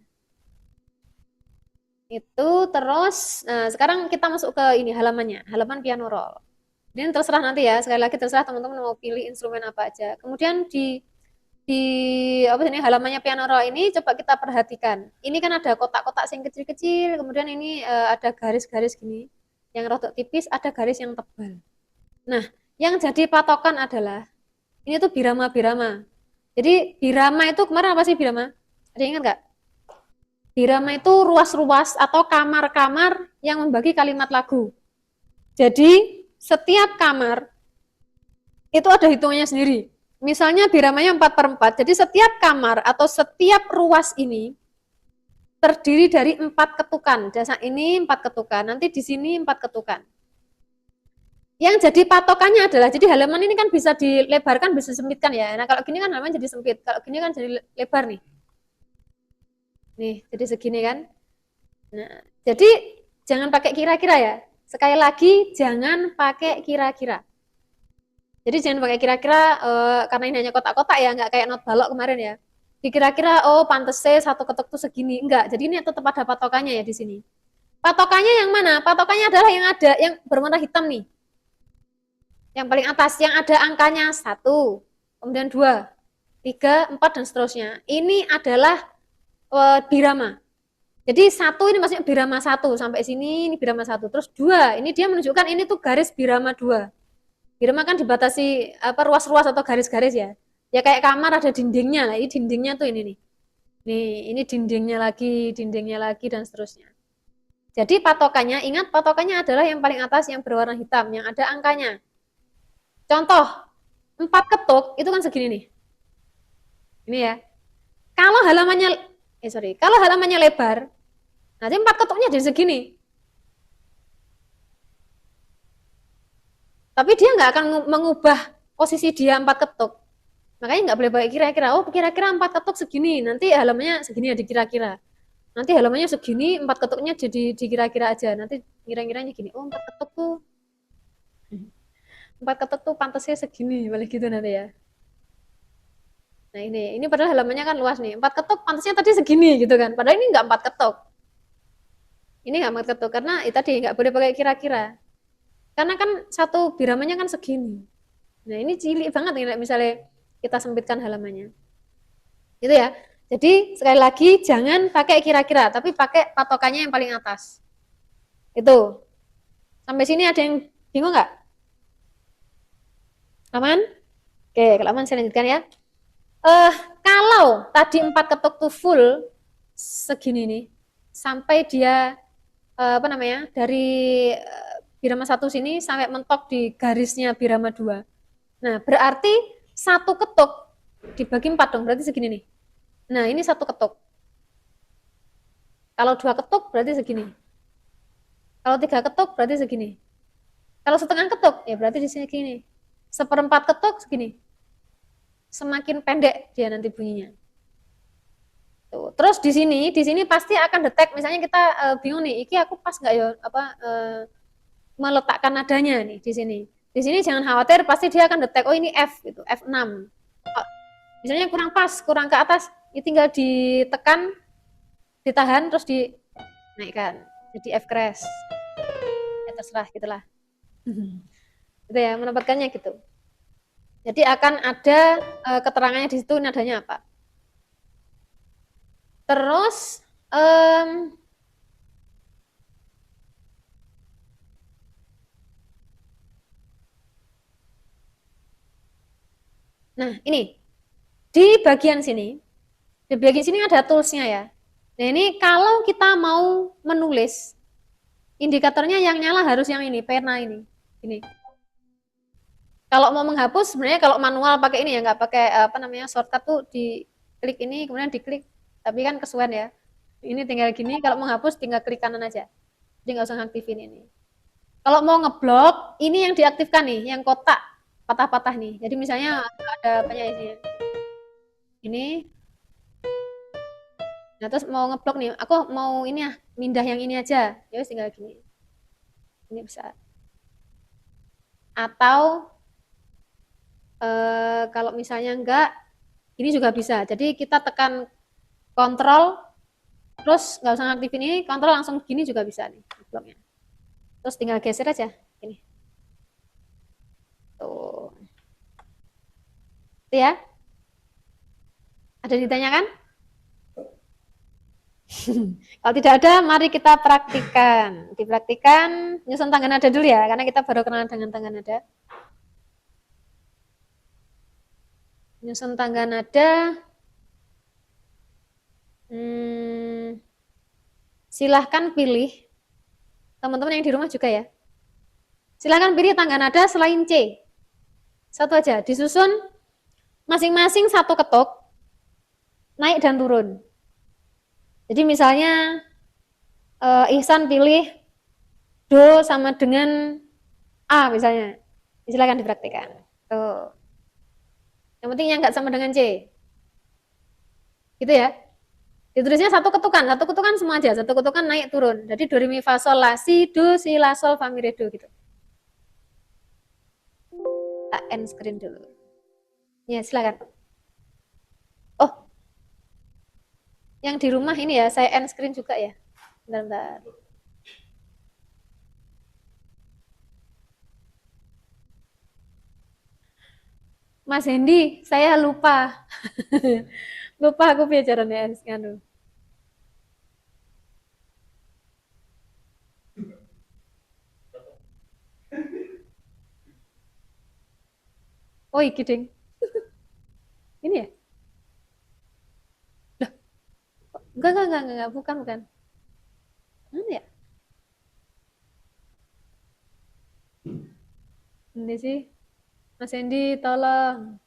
[SPEAKER 1] Itu terus, nah sekarang kita masuk ke ini halamannya, halaman piano roll. Ini terserah nanti ya, sekali lagi terserah teman-teman mau pilih instrumen apa aja. Kemudian di di apa ini halamannya piano roll ini coba kita perhatikan. Ini kan ada kotak-kotak yang kecil-kecil, kemudian ini ada garis-garis gini yang rodok tipis, ada garis yang tebal. Nah, yang jadi patokan adalah ini tuh birama-birama. Jadi birama itu kemarin apa sih birama? Ada yang ingat nggak? Birama itu ruas-ruas atau kamar-kamar yang membagi kalimat lagu. Jadi setiap kamar itu ada hitungannya sendiri. Misalnya biramanya 4/4, jadi setiap kamar atau setiap ruas ini terdiri dari 4 ketukan. Dasar ini 4 ketukan, nanti di sini 4 ketukan. Yang jadi patokannya adalah, jadi halaman ini kan bisa dilebarkan, bisa sempitkan ya. Nah kalau gini kan halaman jadi sempit, kalau gini kan jadi lebar nih. Nih, jadi segini kan. Nah, jadi jangan pakai kira-kira ya. Sekali lagi, jangan pakai kira-kira. Jadi jangan pakai kira-kira karena ini hanya kotak-kotak ya, nggak kayak not balok kemarin ya. Dikira-kira oh pantasnya satu ketuk tuh segini. Enggak, jadi ini tetap ada patokannya ya di sini. Patokannya yang mana? Patokannya adalah yang ada yang berwarna hitam nih. Yang paling atas yang ada angkanya 1, kemudian 2, 3, 4 dan seterusnya. Ini adalah birama. Jadi 1 ini maksudnya birama 1 sampai sini ini birama 1. Terus 2, ini dia menunjukkan ini tuh garis birama 2. Birama kan dibatasi apa ruas-ruas atau garis-garis ya. Ya kayak kamar ada dindingnya lah. Ini dindingnya tuh ini nih. Nih, ini dindingnya lagi dan seterusnya. Jadi patokannya, ingat patokannya adalah yang paling atas yang berwarna hitam, yang ada angkanya. Contoh, 4 ketuk itu kan segini nih. Ini ya. Kalau halamannya lebar, nanti 4 ketuknya jadi segini. Tapi dia nggak akan mengubah posisi dia 4 ketuk. Makanya nggak boleh pakai kira-kira. Oh, kira-kira 4 ketuk segini, nanti halamannya segini ya dikira-kira. Nanti halamannya segini, 4 ketuknya jadi dikira-kira aja. Nanti kira-kiranya gini, oh 4 ketuk tuh 4 ketuk tuh pantasnya segini, malah gitu nanti ya. Nah ini padahal halamannya kan luas nih. 4 ketuk pantasnya tadi segini gitu kan. Padahal ini nggak 4 ketuk. Ini nggak 4 ketuk karena tadi nggak boleh pakai kira-kira. Karena kan satu biramanya kan segini. Nah ini cilik banget nih misalnya kita sempitkan halamannya. Gitu ya. Jadi sekali lagi jangan pakai kira-kira, tapi pakai patokannya yang paling atas. Itu. Sampai sini ada yang bingung nggak? Aman? Oke, kalau aman saya lanjutkan ya. Kalau tadi 4 ketuk tuh full segini nih, sampai dia dari birama 1 sini sampai mentok di garisnya birama 2. Nah, berarti 1 ketuk dibagi 4 dong, berarti segini nih. Nah, ini 1 ketuk. Kalau 2 ketuk berarti segini. Kalau 3 ketuk berarti segini. Kalau setengah ketuk ya berarti di sini gini. 1/4 ketuk segini. Semakin pendek dia nanti bunyinya. Tuh. Terus di sini pasti akan detect. Misalnya kita bingung nih, iki aku pas nggak ya meletakkan nadanya nih di sini. Di sini jangan khawatir, pasti dia akan detect. Oh ini F gitu, F6. Misalnya kurang pas, kurang ke atas, ini tinggal ditekan, ditahan, terus dinaikkan. Jadi F crash. Ya terserah gitulah. Gitu ya, menempatkannya gitu. Jadi akan ada keterangannya di situ nadanya apa. Terus nah ini di bagian sini ada toolsnya ya. Nah ini kalau kita mau menulis indikatornya yang nyala harus yang ini pena ini. Kalau mau menghapus sebenarnya kalau manual pakai ini ya, nggak pakai shortcut tuh diklik ini kemudian diklik, tapi kan kesuwen ya. Ini tinggal gini, kalau mau hapus tinggal klik kanan aja. Jadi nggak usah ngaktifin ini. Kalau mau ngeblok, ini yang diaktifkan nih, yang kotak patah-patah nih. Jadi misalnya ada banyak isinya. Ini. Nah terus mau ngeblok nih, aku mau ini ya, mindah yang ini aja. Ya wis tinggal gini. Ini bisa. Atau kalau misalnya enggak, ini juga bisa. Jadi kita tekan kontrol, terus nggak usah ngaktifin ini, kontrol langsung gini juga bisa nih bloknya. Terus tinggal geser aja, ini. Tuh. Itu ya. Ada yang ditanyakan? Kalau tidak ada, mari kita praktikan. Dipraktikan, nyusun tangga nada dulu ya, karena kita baru kenalan dengan tangga nada. Nyusun tangga nada. Silahkan pilih, teman-teman yang di rumah juga ya. Silahkan pilih tangga nada selain C. Satu aja, disusun masing-masing satu ketuk, naik dan turun. Jadi misalnya Ihsan pilih Do sama dengan A misalnya. Silakan dipraktikkan. Tuh. Yang penting yang nggak sama dengan C. Gitu ya. Ditulisnya satu ketukan semua aja. Satu ketukan naik turun. Jadi do, re, mi, fa, sol, la, si, do, si, la, sol, fa, mi, re, do gitu. Kita end screen dulu. Ya, silakan. Oh. Yang di rumah ini ya, saya end screen juga ya. Bentar. Mas Hendy, saya lupa. Lupa aku bicaranya anu. Oh, iki ding. Ini ya? Loh. Enggak, bukan. Mana ya? Ini sih. Mas Hendy, tolong.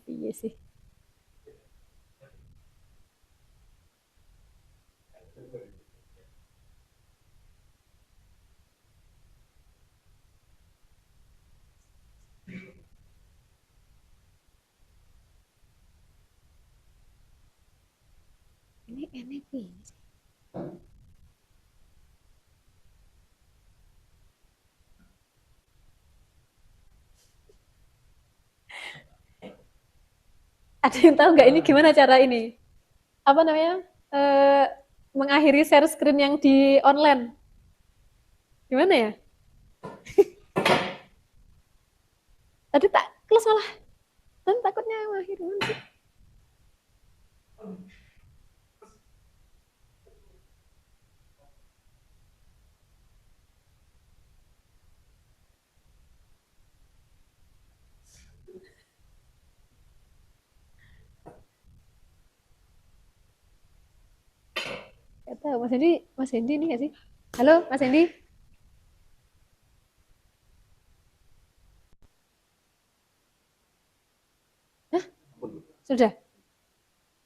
[SPEAKER 1] Iya sih. Ini enak sih. Ada yang tahu nggak ini gimana cara ini? Apa namanya? Mengakhiri share screen yang di online. Gimana ya? Tadi tak close malah. Dan takutnya mengakhiri mana sih? Gak tahu, Mas Hendy ini nggak sih? Halo, Mas Hendy? Hah? Sudah?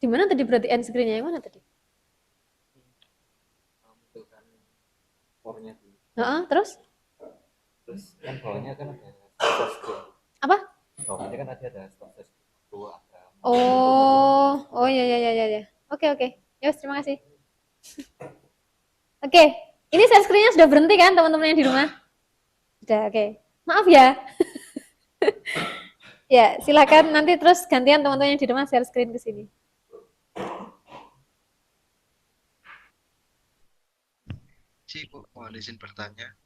[SPEAKER 1] Di mana tadi berarti end screen-nya? Yang mana tadi?
[SPEAKER 5] Core-nya dulu.
[SPEAKER 1] Terus?
[SPEAKER 5] Terus kan bawahnya kan ada stop screen.
[SPEAKER 1] Apa?
[SPEAKER 5] Bawahnya kan ada stop screen. Dua ada.
[SPEAKER 1] Oh ya. Oke. Yos, terima kasih. Oke, ini share screen-nya sudah berhenti kan teman-teman yang di rumah? Sudah, oke. Maaf ya. Ya, silakan nanti terus gantian teman-teman yang di rumah share screen ke sini.
[SPEAKER 6] Bu, mohon izin bertanya.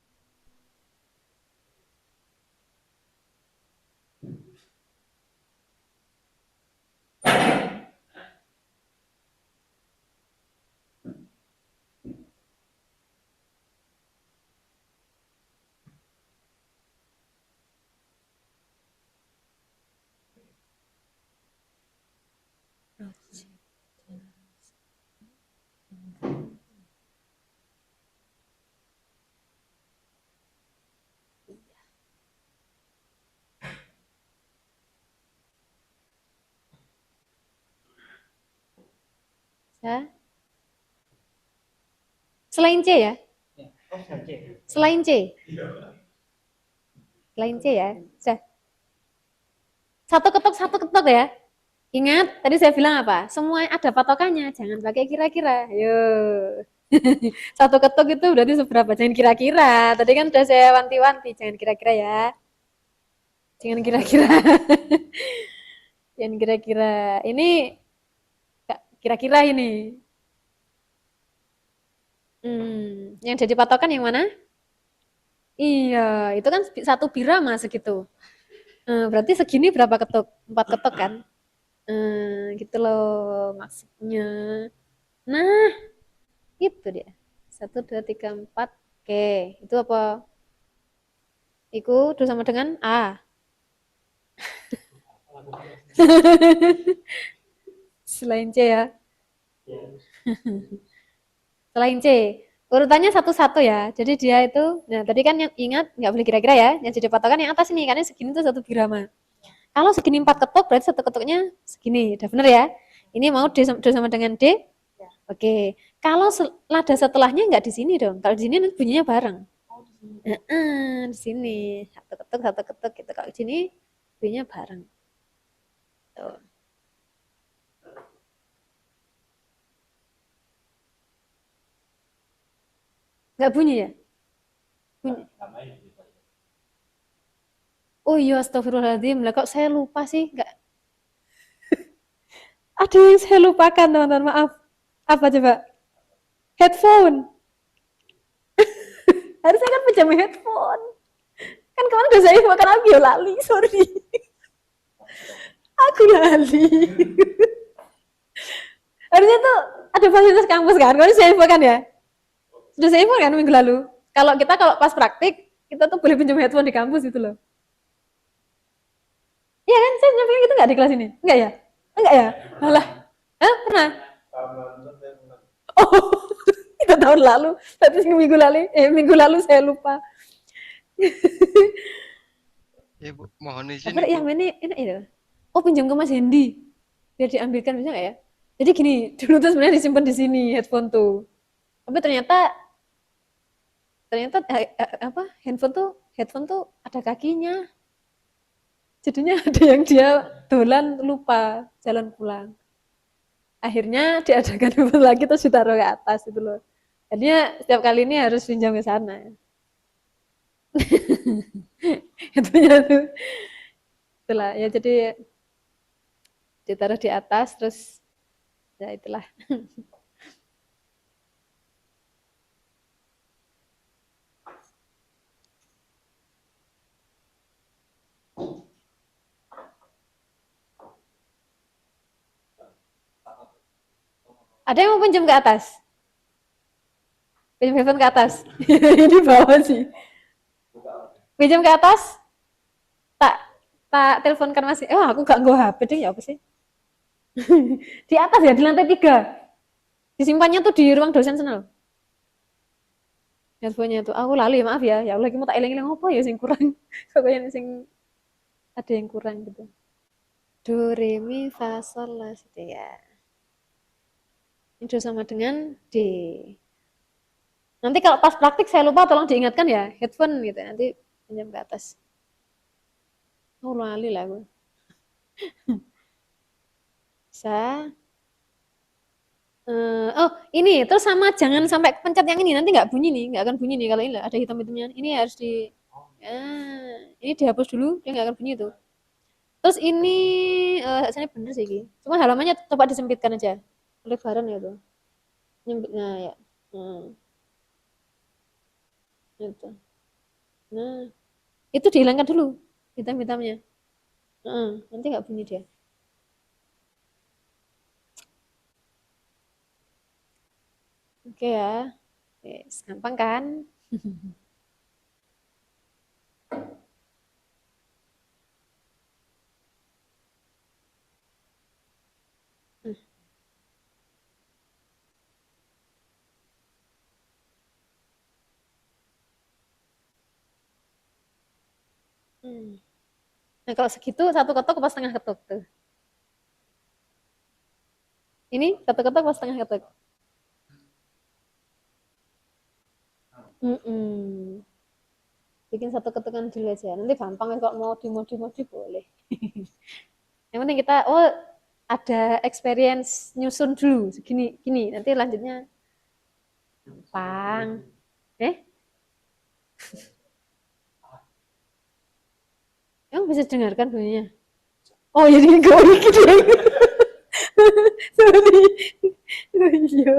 [SPEAKER 1] Ya. Selain C ya? Selain C. Selain C ya. Sudah. Satu ketuk ya. Ingat, tadi saya bilang apa? Semua ada patokannya, jangan pakai kira-kira. Yo. Satu ketuk itu berarti seberapa? Jangan kira-kira. Tadi kan sudah saya wanti-wanti, jangan kira-kira ya. Jangan kira-kira. Jangan kira-kira. Ini kira-kira ini. Yang jadi patokan yang mana? Iya, itu kan satu birama segitu. Berarti segini berapa ketuk? 4 ketuk kan? Gitu loh maksudnya. Nah, itu dia. 1, 2, 3, 4. Oke, itu apa? Itu sama dengan A. Selain C ya. Selain C. Urutannya satu-satu ya. Jadi dia itu, nah tadi kan yang ingat nggak boleh kira-kira ya. Yang jadi patokan yang atas ini karena segini tuh satu birama. Kalau segini 4 ketuk berarti satu ketuknya segini. Udah bener ya? Ini mau D sama dengan D? Oke. Kalau lada setelahnya nggak di sini dong. Kalau di sini nanti bunyinya bareng. Di sini satu ketuk gitu. Kalau di sini bunyinya bareng. Tuh. Nggak bunyi ya? Bunyi. Oh iya, astagfirullahaladzim. Lah kok saya lupa sih? Nggak. Ada yang saya lupakan, teman-teman. Maaf. Apa coba? Headphone. Harusnya kan pinjam headphone. Kan kemarin udah saya makan aku ya lali, sorry. Aku lali. Harusnya tuh ada fasilitas kampus kan? Kemarin saya infokan ya? Sudah saya infokan minggu lalu. Kalau pas praktik, kita tuh boleh pinjam headphone di kampus itu loh. Iya kan? Saya nyampaikan gitu nggak di kelas ini? Enggak ya? Enggak ya? Malah. Pernah? Oh, itu tahun lalu. Tapi minggu lalu saya lupa.
[SPEAKER 6] Ya Bu, mohon izin
[SPEAKER 1] Apa
[SPEAKER 6] Ibu.
[SPEAKER 1] yang ini itu? Oh, pinjam ke Mas Hendy. Biar diambilkan bisa nggak ya? Jadi gini, dulu tuh sebenarnya disimpan di sini headphone tuh. Tapi ternyata headphone tuh ada kakinya. Jadinya ada yang dia dolan lupa jalan pulang. Akhirnya diadakan headphone lagi terus ditaruh ke atas itu loh. Jadinya setiap kali ini harus pinjam ke sana. Headphone-nya tuh. Itulah ya, jadi ditaruh di atas terus ya itulah. Ada yang mau pinjam ke atas? Pinjam handphone ke atas? Ini bawah sih. Pinjam ke atas? Tak teleponkan masih. Aku gak nggak HP deh ya apa sih? Di atas ya, di lantai 3. Disimpannya tuh di ruang dosen sana loh. Handphonenya tuh. Aku lali, maaf ya. Ya Allah, mau tak eling-eling apa ya sing kurang. Pokoknya sing ada yang kurang gitu. Do, re, mi, fa, sol, la, si, ya. Ini sama dengan D. Nanti kalau pas praktik saya lupa tolong diingatkan ya, headphone gitu. Nanti pinjam ke atas. Oh, lali lah aku. Bisa. Ini terus sama jangan sampai pencet yang ini, nanti nggak bunyi nih, nggak akan bunyi nih kalau ini ada hitam-hitamnya. Ini harus ini dihapus dulu, dia nggak akan bunyi itu. Terus ini rasanya bener sih ini. Cuma halamannya coba disempitkan aja. Lebaran ya tuh. Nah ya. Itu. Nah, itu dihilangkan dulu hitam-hitamnya. Nanti nggak bunyi dia. Oke ya. Gampang kan? Nah, kalau segitu satu ketuk apa setengah ketuk tuh? Ini satu ketuk apa setengah ketuk? Bikin satu ketukan dulu aja. Nanti gampang kalau mau dimodi boleh. Yang penting kita ada experience nyusun dulu segini gini. Nanti lanjutnya gampang. Emang bisa dengarkan bunyinya? Oh, jadi enggak gitu. Sorry. Oh, iya.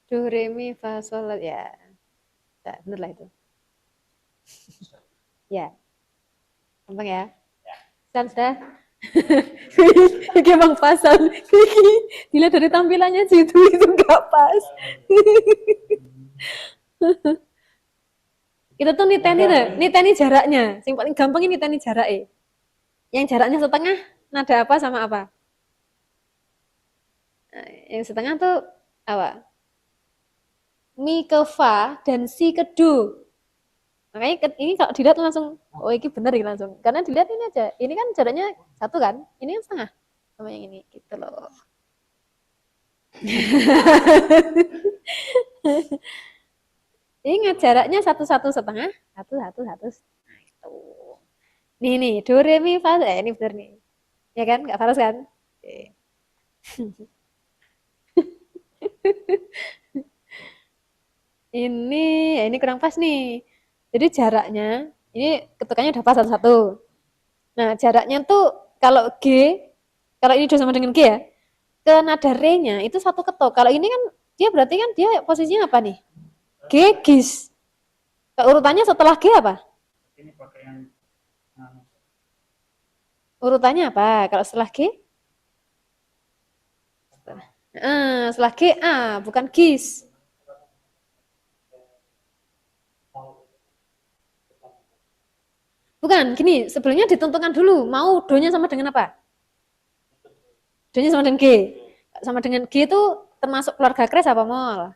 [SPEAKER 1] Do, re, mi, fa, sol, la. Ya. Nah, bener lah itu. Ya, gampang ya. Kan sudah. Iki emang pasal. Dilihat dari tampilannya situ itu nggak pas. Kita tuh niteni jaraknya. Yang paling gampang ini niteni jaraknya. Yang jaraknya setengah, nada apa sama apa? Nah, yang setengah tuh apa? Mi ke fa dan si ke do. Makanya ini kalau dilihat langsung, oh ini bener ini langsung. Karena dilihat ini aja, ini kan jaraknya satu kan, ini kan setengah sama yang ini gitu loh. Ingat jaraknya satu setengah, satu. Nah, itu. Nih, do re mi fa, ini bener nih. Ya kan, nggak harus kan? Oke. Ini kurang pas nih. Jadi jaraknya, ini ketukannya udah pas satu-satu. Nah, jaraknya tuh kalau kalau ini udah sama dengan G ya, ke nada re-nya itu satu ketuk. Kalau ini kan dia berarti kan dia posisinya apa nih? G, gis. Urutannya setelah G apa?
[SPEAKER 2] Ini pakai yang
[SPEAKER 1] Urutannya apa? Kalau setelah G? Setelah G A, bukan gis. Bukan, gini, sebelumnya ditentukan dulu, mau do-nya sama dengan apa? Do-nya sama dengan G. Sama dengan G itu termasuk keluarga kres apa mol?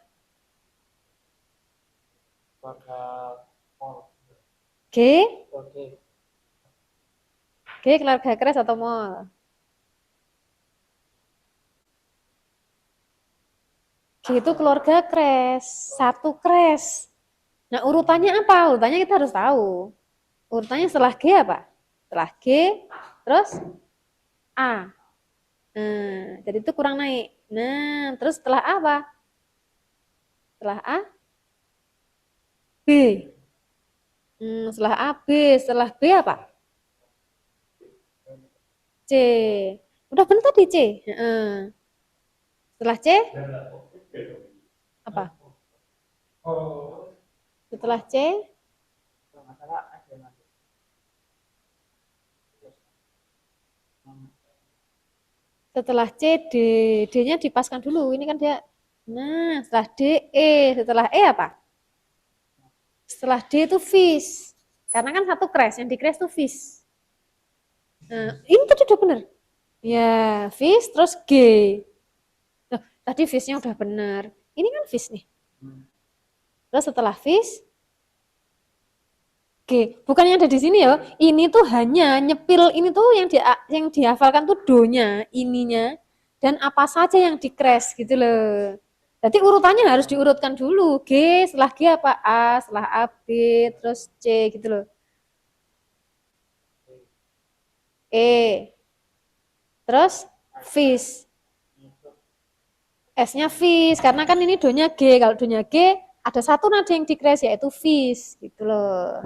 [SPEAKER 1] G? G keluarga kres atau mol? G itu keluarga kres, satu kres. Nah, urutannya apa? Urutannya kita harus tahu. Urutannya setelah G apa? Setelah G, terus A. Nah, jadi itu kurang naik. Nah, terus setelah A apa? Setelah A, B. Setelah A, B. Setelah B apa? C. Udah benar tadi C. Setelah C, apa? Setelah C, setelah C, D. D-nya dipaskan dulu. Ini kan dia. Nah, setelah D, E. Setelah E apa? Setelah D itu fish. Karena kan satu crash. Yang di crash itu fish. Nah, ini tadi udah benar. Ya, fish terus G. Loh, tadi fish-nya udah benar. Ini kan fish nih. Terus setelah fish, G. Bukan yang ada di sini ya. Ini tuh hanya nyepil ini tuh yang dihafalkan tuh do-nya, ininya, dan apa saja yang di crash gitu loh. Jadi urutannya harus diurutkan dulu. G, setelah G apa? A, setelah A, B, terus C gitu loh. E. Terus fish. S-nya fish, karena kan ini do-nya G. Kalau do-nya G, ada satu nada yang di crash yaitu fish gitu loh.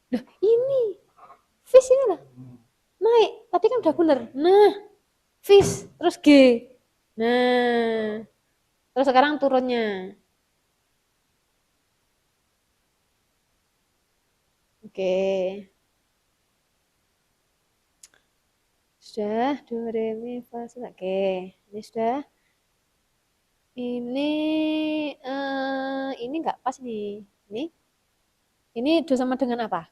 [SPEAKER 1] Loh, ini fish ini lah naik, tadi kan udah bener. Nah, fish terus G. Nah, terus sekarang turunnya. Oke. Sudah, do, re, mi, fa, sol. Oke, ini sudah. Ini nggak pas nih. Ini do sama dengan apa?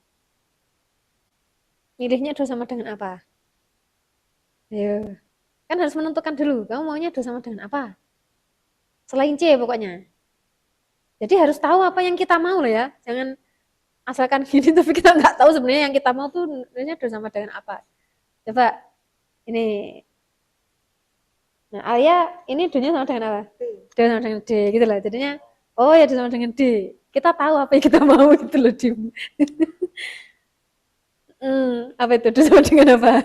[SPEAKER 1] Milihnya do sama dengan apa? Ayo. Kan harus menentukan dulu. Kamu maunya do sama dengan apa? Selain C pokoknya. Jadi harus tahu apa yang kita mau loh ya. Jangan asalkan gini tapi kita nggak tahu sebenarnya yang kita mau tuh sebenarnya do sama dengan apa. Coba ini. Nah, Alia ini do-nya sama dengan apa? Do sama dengan D gitu loh. Jadinya oh ya do sama dengan D. Kita tahu apa yang kita mau gitu loh, Dim. Apa itu? Do sama dengan apa?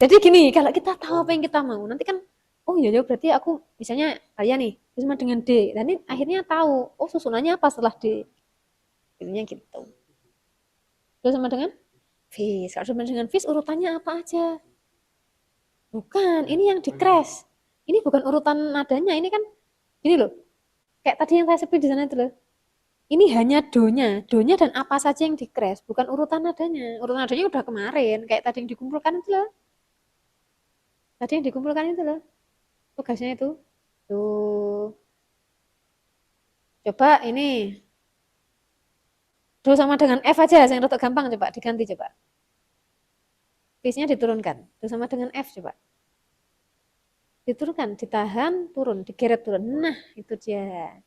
[SPEAKER 1] Jadi gini, kalau kita tahu apa yang kita mau, nanti kan, oh ya berarti aku misalnya Alia nih, do sama dengan D. Dan ini akhirnya tahu, oh susunannya apa setelah D. Jadinya gitu. Do sama dengan vis. Kalau sama dengan vis urutannya apa aja? Bukan, ini yang di crash. Ini bukan urutan nadanya, ini kan ini loh. Kayak tadi yang saya sebut di sana itu loh. Ini hanya do-nya dan apa saja yang di crash, bukan urutan nadanya. Urutan nadanya udah kemarin, kayak tadi yang dikumpulkan itu loh. Tadi yang dikumpulkan itu loh. Tugasnya itu. Tuh. Coba ini. Do sama dengan F aja, yang rotok gampang coba diganti coba. Vis-nya diturunkan. Do sama dengan F coba. Diturunkan, ditahan, turun, digeret turun. Nah, itu dia.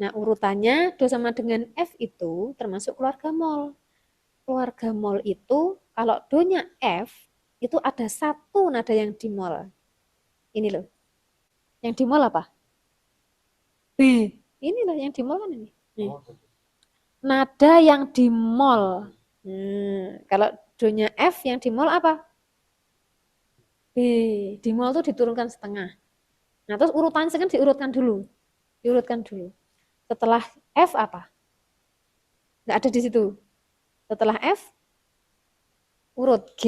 [SPEAKER 1] Nah, urutannya do sama dengan F itu termasuk keluarga mol. Keluarga mol itu kalau do-nya F itu ada satu nada yang di mol. Ini loh. Yang di mol apa? B. Ini loh yang di mol kan ini. Nih. Nada yang di mol. Kalau do-nya F yang di mol apa? B. Di mol tuh diturunkan setengah. Nah, terus urutannya kan diurutkan dulu. Diurutkan dulu. Setelah F apa? Nggak ada di situ. Setelah F, urut G.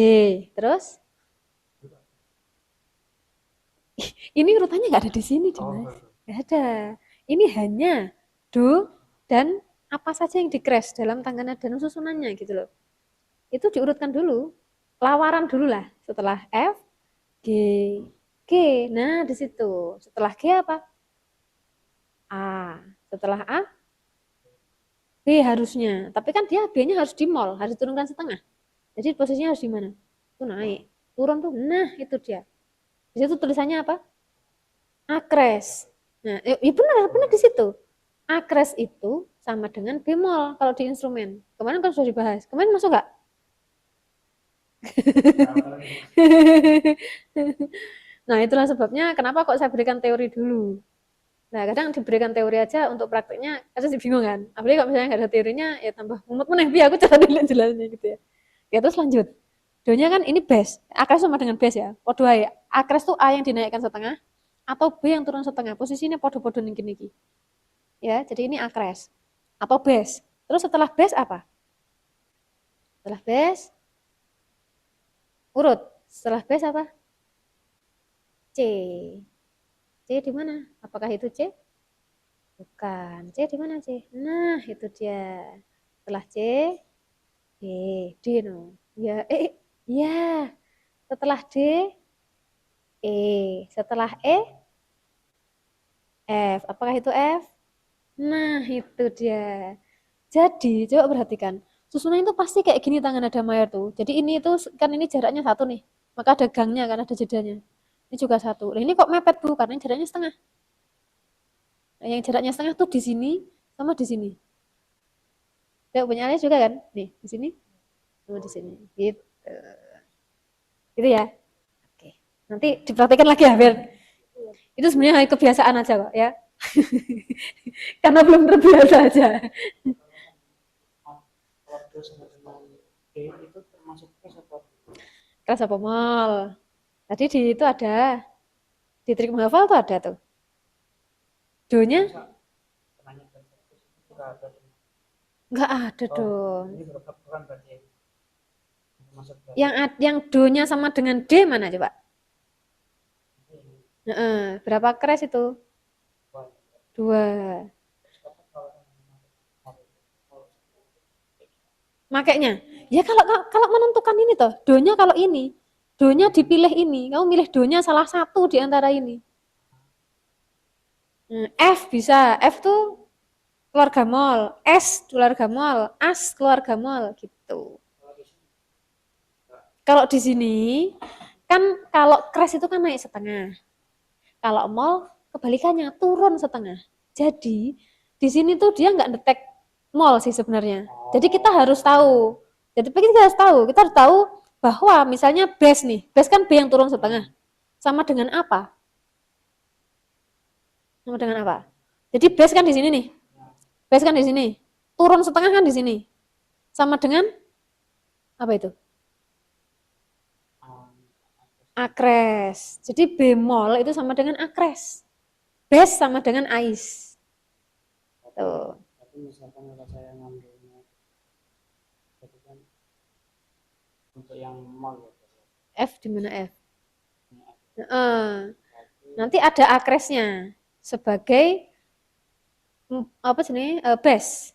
[SPEAKER 1] Terus? Ini urutannya nggak ada di sini, Dimas. Nggak ada. Ini hanya do dan apa saja yang di-crash dalam tangga nada dan susunannya gitu loh. Itu diurutkan dulu. Lawaran dulu lah. Setelah F, G. G. Nah, di situ. Setelah G apa? A. Setelah A, B harusnya. Tapi kan dia B-nya harus di mol, harus diturunkan setengah. Jadi posisinya harus di mana? Itu naik. Turun tuh. Nah, itu dia. Di situ tulisannya apa? Akres. Nah, ya benar di situ. Akres itu sama dengan bemol kalau di instrumen. Kemarin kan sudah dibahas. Kemarin masuk nggak? Nah, itulah sebabnya kenapa kok saya berikan teori dulu. Nah, kadang diberikan teori aja untuk prakteknya, kadang sih bingung kan. Apalagi kalau misalnya nggak ada teorinya, ya tambah mumet meneh. Biar aku cara dulu jelasnya gitu ya. Ya terus lanjut. Do-nya kan ini bass. Akres sama dengan bass ya. Podo ae. Akres tuh A yang dinaikkan setengah atau B yang turun setengah. Posisinya podo-podo niki-niki. Ya, jadi ini akres atau bass. Terus setelah bass apa? Setelah bass urut. Setelah bass apa? C. C di mana? Apakah itu C? Bukan. C di mana C? Nah, itu dia. Setelah C, D. D no. Ya, ya. Setelah D, E. Setelah E, F. Apakah itu F? Nah, itu dia. Jadi, coba perhatikan. Susunan itu pasti kayak gini tangan nada mayor tuh. Jadi ini itu kan ini jaraknya satu nih. Maka ada gangnya kan, ada jedanya. Ini juga satu. Nah, ini kok mepet Bu? Karena jaraknya setengah. Nah, yang jaraknya setengah tuh di sini sama di sini. Ya, punya Alias juga kan? Nih, di sini sama di sini. Gitu. Gitu ya. Oke. Nanti dipraktikkan lagi ya, biar itu sebenarnya kebiasaan aja kok ya. Karena belum terbiasa aja.
[SPEAKER 2] Kalau do sama dengan D itu termasuk crash atau
[SPEAKER 1] Kelas apa mol? Tadi di itu ada. Di trik menghafal tuh ada tuh. Do-nya
[SPEAKER 2] penanya dan fokus itu juga ada.
[SPEAKER 1] nggak ada dong.
[SPEAKER 2] Ini bukan berarti termasuk berarti.
[SPEAKER 1] Yang do-nya sama dengan D mana coba? Berapa crash itu? 2. Makanya, ya kalau menentukan ini toh, do-nya kalau ini, do-nya dipilih ini, kamu milih do-nya salah satu di antara ini. F bisa, F tuh keluarga mol, S keluarga mol, As keluarga mol gitu. Kalau di sini kan kalau crash itu kan naik setengah. Kalau mol kebalikannya turun setengah. Jadi di sini tuh dia nggak detek mol sih sebenarnya. Jadi kita harus tahu. Kita harus tahu bahwa misalnya bass nih, bass kan B yang turun setengah. Sama dengan apa? Sama dengan apa? Jadi bass kan di sini nih. Bass kan di sini. Turun setengah kan di sini. Sama dengan apa itu? Akres. Jadi bemol itu sama dengan akres. Bass sama dengan ais. Tuh.
[SPEAKER 2] Tapi misalkan kalau saya ngambilnya jadi kan Untuk yang mall
[SPEAKER 1] F di mana F? Nanti ada akresnya sebagai apa sih base.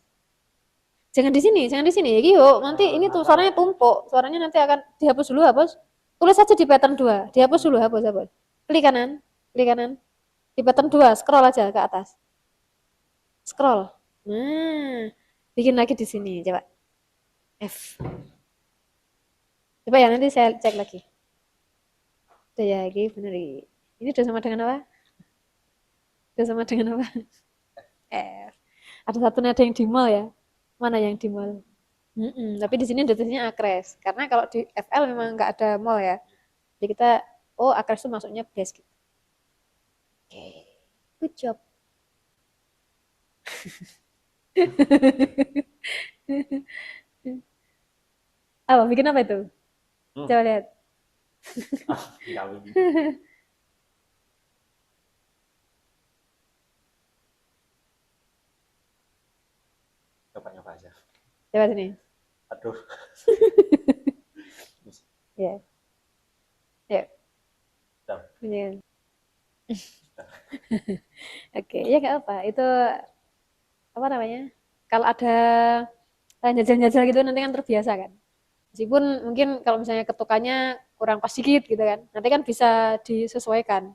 [SPEAKER 1] Jangan di sini, jangan di sini. Jadi yuk, nanti ini tuh suaranya tumpuk. Suaranya nanti akan dihapus dulu, hapus. Tulis saja di pattern 2. Dihapus dulu, hapus, hapus. Klik kanan, klik kanan. Di pattern 2, scroll aja ke atas. Scroll. Nah, bikin lagi di sini, coba. F. Coba ya, nanti saya cek lagi. Udah ya, ini bener. Ini udah sama dengan apa? Udah sama dengan apa? F. Ada satu nada yang di mall ya. Mana yang di mall? Tapi di sini deteksinya akres. Karena kalau di FL memang nggak ada mall ya. Jadi kita, oh akres itu masuknya base gitu. Oke, good job. Apa, bikin apa itu? Coba lihat.
[SPEAKER 7] Coba aja.
[SPEAKER 1] Coba sini.
[SPEAKER 7] Aduh.
[SPEAKER 1] Ya. Ya.
[SPEAKER 7] Sudah.
[SPEAKER 1] Punya. Oke, ya nggak apa. Itu apa namanya? Kalau ada jajal-jajal gitu nanti kan terbiasa kan. Meskipun mungkin kalau misalnya ketukannya kurang pas dikit gitu kan. Nanti kan bisa disesuaikan.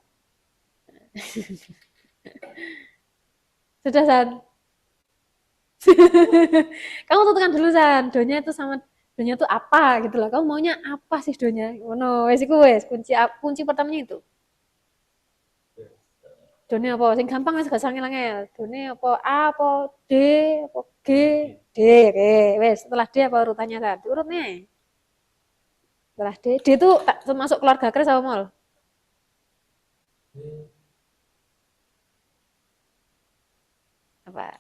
[SPEAKER 1] Sudah, San. Kamu tentukan dulu, San. Donya itu sama donya itu apa gitu loh. Kamu maunya apa sih donya? Ngono, wes iku wes kunci pertamanya itu. Done apa? Sing gampang wis gak sangel-angel. Done apa? A apa D apa G? D. Oke, wes. Setelah D apa urutannya, San? Diurut nih. Setelah D itu termasuk keluarga kres apa mall? Apa?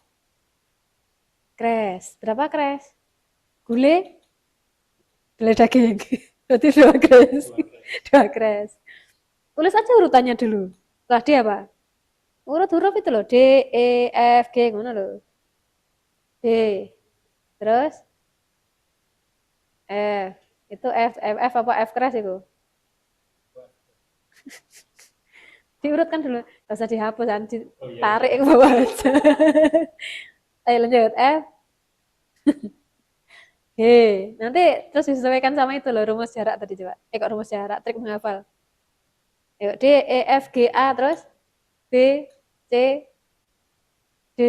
[SPEAKER 1] Kres. Berapa kres? Gule? Gule daging. Berarti 2 kres. 2 kres. Tulis aja urutannya dulu. Setelah D apa? Urut huruf itu loh. D, E, F, G. Ngono loh. D. Terus? F. Itu F apa F keras itu? Diurutkan dulu. Gak usah dihapus, tarik ke bawah aja. Ayo lanjut. F. G. Nanti terus disesuaikan sama itu loh, rumus jarak tadi coba. Kok rumus jarak, trik menghafal. Ayo, D, E, F, G, A, terus B, C, D.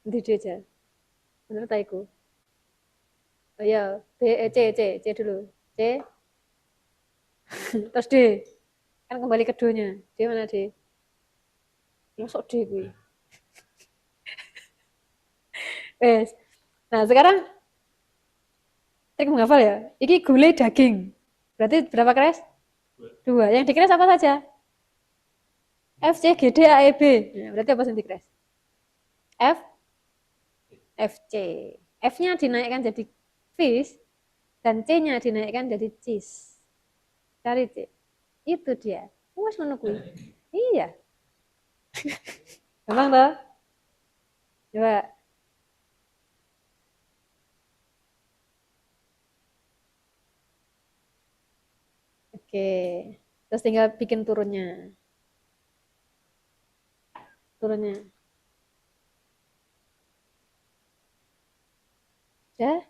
[SPEAKER 1] Nanti D aja. Bener taiku. Oh iya, B, E, C dulu. C. Terus D. Kan kembali ke do-nya. D mana D? Masuk D gue. Wes. Nah, sekarang trik menghafal ya. Iki gulai daging. Berarti berapa kres? 2. Yang dikres apa saja? F, C, G, D, A, E, B. Nah, berarti apa yang dikres? F, F, C. F-nya dinaikkan jadi fish, dan C-nya dinaikkan jadi cheese. Cari C. Itu dia. Wes ngono kuwi. Iya. Gampang toh? Coba. Oke. Terus tinggal bikin turunnya. Turunnya. Ya.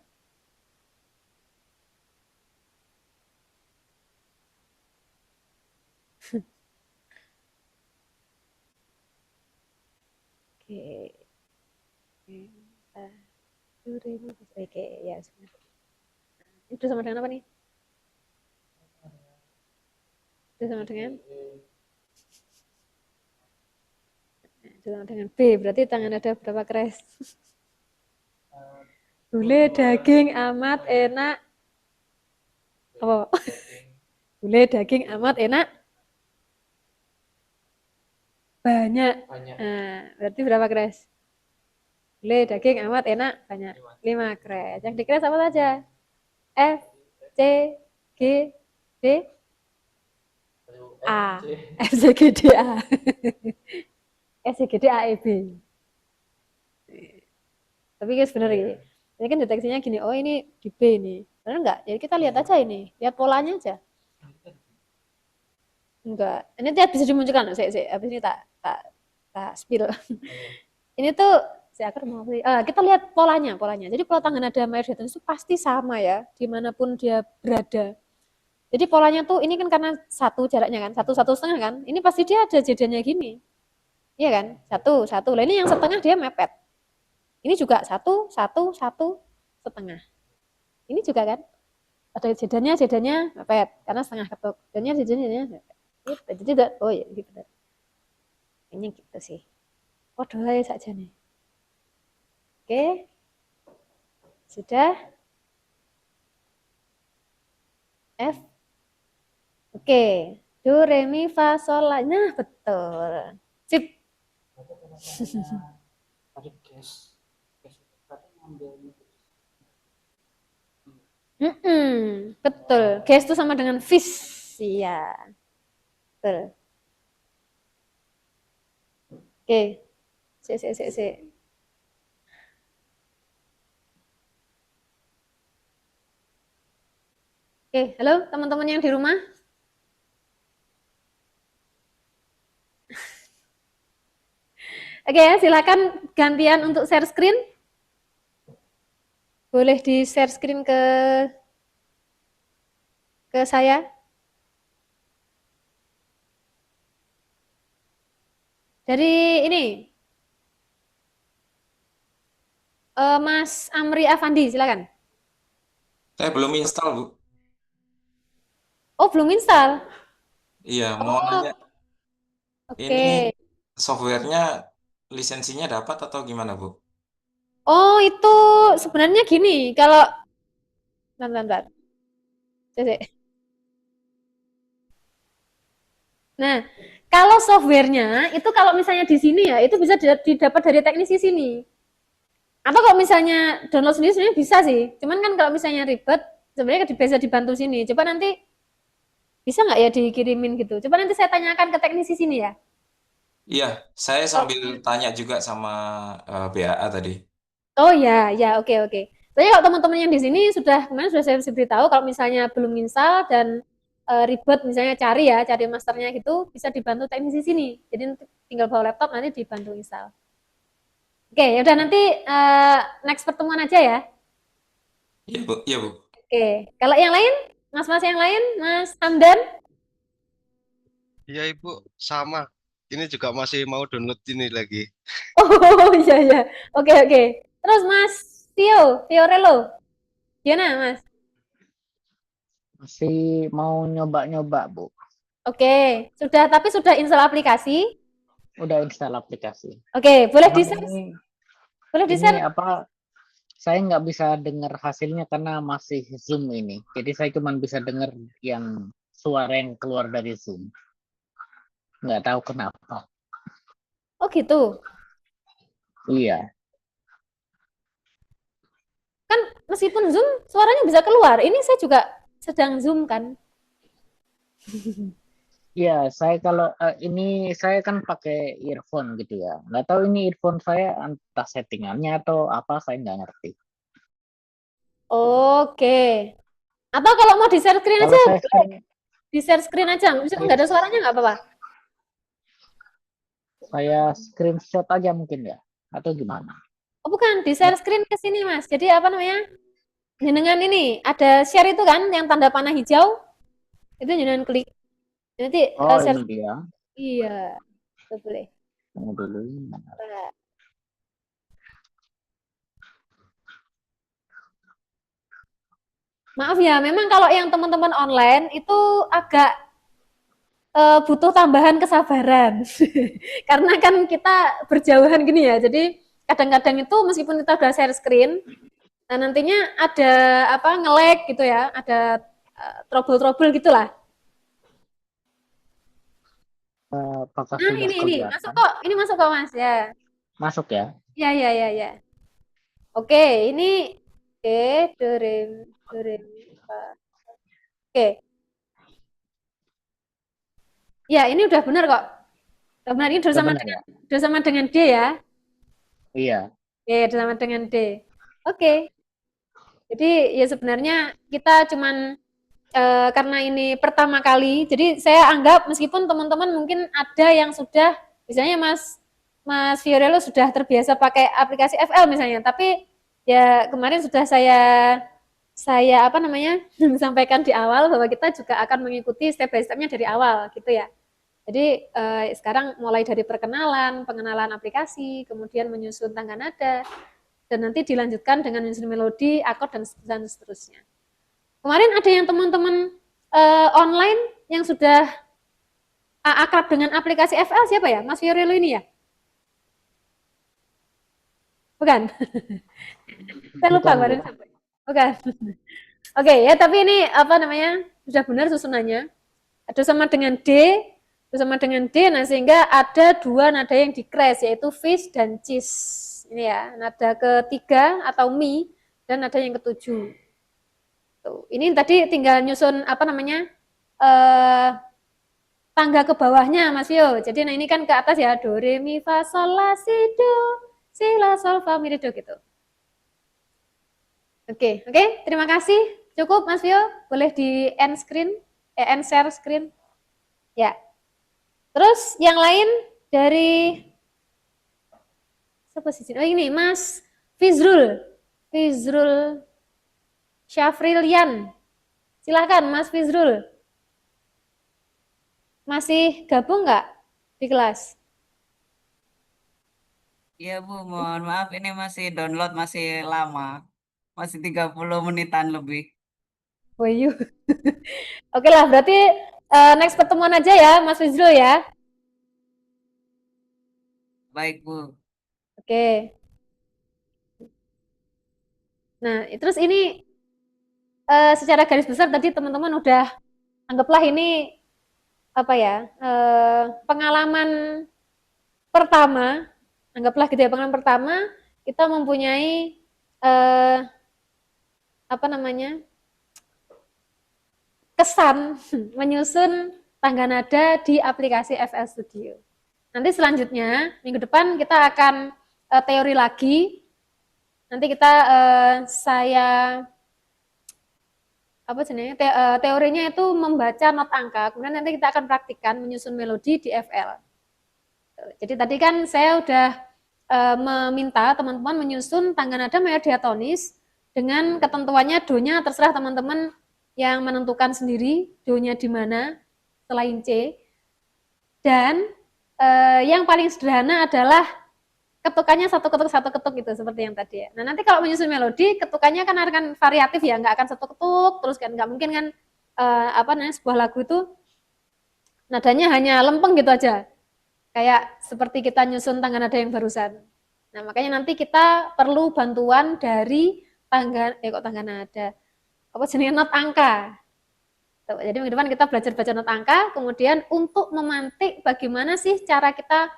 [SPEAKER 1] Oke. Oke, ya sudah. Itu sama dengan apa nih? Itu sama dengan B. Berarti tangan ada berapa kres? Gulai daging amat enak. Apa? Gulai daging amat enak. Banyak. Nah, berarti berapa kres? Gulai daging amat enak banyak. 5 kres. Yang dikres apa saja? F, C, G, D, A. F, C, G, D, A. F, C, G, D, A, E, B. Tapi guys bener ini. Ini kan deteksinya gini, oh ini di B ini. Benar enggak? Jadi kita lihat aja ini, lihat polanya aja. Enggak. Ini tidak bisa dimunculkan. Habis ini tak spill. Ini tuh kita lihat polanya. Jadi pola tangga nada Mayor Dayton itu pasti sama ya, dimanapun dia berada. Jadi polanya tuh ini kan karena satu jaraknya kan, satu setengah kan. Ini pasti dia ada jedanya gini, iya kan? Satu. Lah ini yang setengah dia mepet. Ini juga satu setengah. Ini juga kan ada jedanya mepet karena setengah ketuk. Jedanya mepet. Gitu. Jadi oh ya gitu. Ini gitu sih. Oh doa saja nih. Oke, sudah. F. Oke, do, re, mi, fa, sol, la. Nah, betul. Sip. Betul. Gas itu sama dengan fish. Iya. Betul. Oke. Si. Oke, halo teman-teman yang di rumah. Oke ya, silakan gantian untuk share screen. Boleh di share screen ke saya. Dari ini, Mas Amri Afandi, silakan.
[SPEAKER 4] Saya belum install, Bu.
[SPEAKER 1] Oh, belum install.
[SPEAKER 4] Iya, mau
[SPEAKER 1] Oh,
[SPEAKER 4] nanya,
[SPEAKER 1] oke.
[SPEAKER 4] ini softwarenya lisensinya dapat atau gimana, Bu?
[SPEAKER 1] Oh, itu sebenarnya gini, kalau bentar. Cek. Nah, kalau softwarenya itu kalau misalnya di sini ya, itu bisa didapat dari teknisi sini. Atau kalau misalnya download sendiri sebenarnya bisa sih. Cuman kan kalau misalnya ribet, sebenarnya bisa dibantu sini. Coba nanti bisa nggak ya dikirimin gitu. Coba nanti saya tanyakan ke teknisi sini ya.
[SPEAKER 4] Iya, saya sambil tanya juga sama BAA tadi.
[SPEAKER 1] Oh ya, oke. Tapi kalau teman-teman yang di sini kemarin sudah saya beritahu kalau misalnya belum install dan ribet misalnya cari masternya gitu, bisa dibantu teknisi sini. Jadi tinggal bawa laptop nanti dibantu install. Oke, ya udah nanti next pertemuan aja ya.
[SPEAKER 4] Iya, Bu. Iya, Bu.
[SPEAKER 1] Oke, kalau yang lain, mas-mas yang lain, Mas Hamdan?
[SPEAKER 6] Iya Ibu, sama. Ini juga masih mau download ini lagi.
[SPEAKER 1] Oh iya. Oke. Terus Mas Tio Relo, gimana Mas?
[SPEAKER 2] Masih mau nyoba-nyoba, Bu.
[SPEAKER 1] Oke, tapi sudah install aplikasi?
[SPEAKER 2] Udah install aplikasi.
[SPEAKER 1] Oke, boleh
[SPEAKER 2] Cuman
[SPEAKER 1] di-share?
[SPEAKER 2] ini
[SPEAKER 1] Boleh
[SPEAKER 2] ini
[SPEAKER 1] di-share?
[SPEAKER 2] apa? Saya nggak bisa dengar hasilnya karena masih Zoom ini. Jadi saya cuma bisa dengar yang suara yang keluar dari Zoom. Nggak tahu kenapa.
[SPEAKER 1] Oh gitu.
[SPEAKER 2] Iya.
[SPEAKER 1] Kan meskipun Zoom suaranya bisa keluar. Ini saya juga sedang Zoom kan.
[SPEAKER 2] Iya, saya kalau ini saya kan pakai earphone gitu ya. Nggak tahu ini earphone saya entah settingannya atau apa, saya nggak ngerti.
[SPEAKER 1] Oke. Atau kalau mau di-share screen
[SPEAKER 2] Kalau
[SPEAKER 1] aja,
[SPEAKER 2] saya screen,
[SPEAKER 1] di-share screen aja. Misalnya nggak ada suaranya nggak apa-apa.
[SPEAKER 2] saya screenshot aja mungkin ya, atau gimana?
[SPEAKER 1] Oh bukan, di-share screen ke sini Mas. Jadi apa namanya? Jenengan ini ada share itu kan yang tanda panah hijau. Itu jenengan klik. Nanti
[SPEAKER 2] Oh,
[SPEAKER 1] share.
[SPEAKER 2] ini dia.
[SPEAKER 1] Iya, boleh.
[SPEAKER 2] Tunggu dulu.
[SPEAKER 1] Maaf ya, memang kalau yang teman-teman online itu agak butuh tambahan kesabaran. Karena kan kita berjauhan gini ya. Jadi kadang-kadang itu meskipun kita udah share screen, nah nantinya ada apa nge-lag gitu ya, ada trouble-trouble gitulah.
[SPEAKER 2] Apakah
[SPEAKER 1] Nah,
[SPEAKER 2] sudah
[SPEAKER 1] ini masuk
[SPEAKER 2] kelihatan?
[SPEAKER 1] kok. Ini masuk kok, Mas ya.
[SPEAKER 2] Masuk ya?
[SPEAKER 1] Ya. Oke, ini do re mi fa. Oke. Ya, ini udah benar kok. Udah benar ini udah sama dengan D ya.
[SPEAKER 2] Iya.
[SPEAKER 1] Oke, udah sama dengan D. Oke. Jadi ya sebenarnya kita cuman karena ini pertama kali, jadi saya anggap meskipun teman-teman mungkin ada yang sudah, misalnya Mas Fiorello sudah terbiasa pakai aplikasi FL misalnya, tapi ya kemarin sudah saya apa namanya sampaikan di awal bahwa kita juga akan mengikuti step by stepnya dari awal gitu ya. Jadi sekarang mulai dari pengenalan aplikasi, kemudian menyusun tangga nada, dan nanti dilanjutkan dengan menyusun melodi, akord dan seterusnya. Kemarin ada yang teman-teman online yang sudah akrab dengan aplikasi FL siapa ya? Mas Fiorello ini ya? Bukan? Saya lupa
[SPEAKER 2] Bukan,
[SPEAKER 1] kemarin
[SPEAKER 2] Bu.
[SPEAKER 1] siapa. Bukan. Oke ya, tapi ini apa namanya? Sudah benar susunannya. Ada sama dengan D, bersama dengan D, nah sehingga ada dua nada yang di crash, yaitu fish dan cheese. Ini ya, nada ketiga atau mi, dan nada yang ketujuh. Tuh. Ini tadi tinggal nyusun apa namanya tangga ke bawahnya, Mas Vio. Jadi nah ini kan ke atas ya, do, re, mi, fa, sol, la, si, la, sol, fa, mi, re, do gitu. Oke, terima kasih. Cukup, Mas Vio. Boleh di end screen, end share screen. Ya. Terus yang lain dari siapa sih? Oh ini Mas Fizrul Syafrilian. Silahkan Mas Fizrul. Masih gabung nggak di kelas?
[SPEAKER 8] Iya Bu, mohon maaf ini masih download masih lama. Masih 30 menitan lebih.
[SPEAKER 1] Wayu. Oke lah, berarti next pertemuan aja ya Mas Fizrul ya.
[SPEAKER 8] Baik Bu.
[SPEAKER 1] Oke. Nah, terus ini secara garis besar tadi teman-teman udah anggaplah ini apa ya, pengalaman pertama, anggaplah gitu ya, pengalaman pertama kita mempunyai apa namanya, kesan menyusun tangga nada di aplikasi FL Studio. Nanti selanjutnya minggu depan kita akan teori lagi. Nanti kita saya apa sebenarnya teorinya itu membaca not angka, kemudian nanti kita akan praktikkan menyusun melodi di FL. Jadi tadi kan saya udah meminta teman-teman menyusun tangga nada mayor diatonis dengan ketentuannya do-nya terserah teman-teman yang menentukan sendiri do-nya di mana selain C. Dan yang paling sederhana adalah ketukannya satu ketuk gitu seperti yang tadi ya. Nah nanti kalau menyusun melodi ketukannya kan akan variatif ya, nggak akan satu ketuk terus kan, nggak mungkin kan apa namanya sebuah lagu itu nadanya hanya lempeng gitu aja, kayak seperti kita nyusun tangga nada yang barusan. Nah makanya nanti kita perlu bantuan dari tangga nada apa jenis not angka. Tuh, jadi minggu depan kita belajar baca not angka, kemudian untuk memantik bagaimana sih cara kita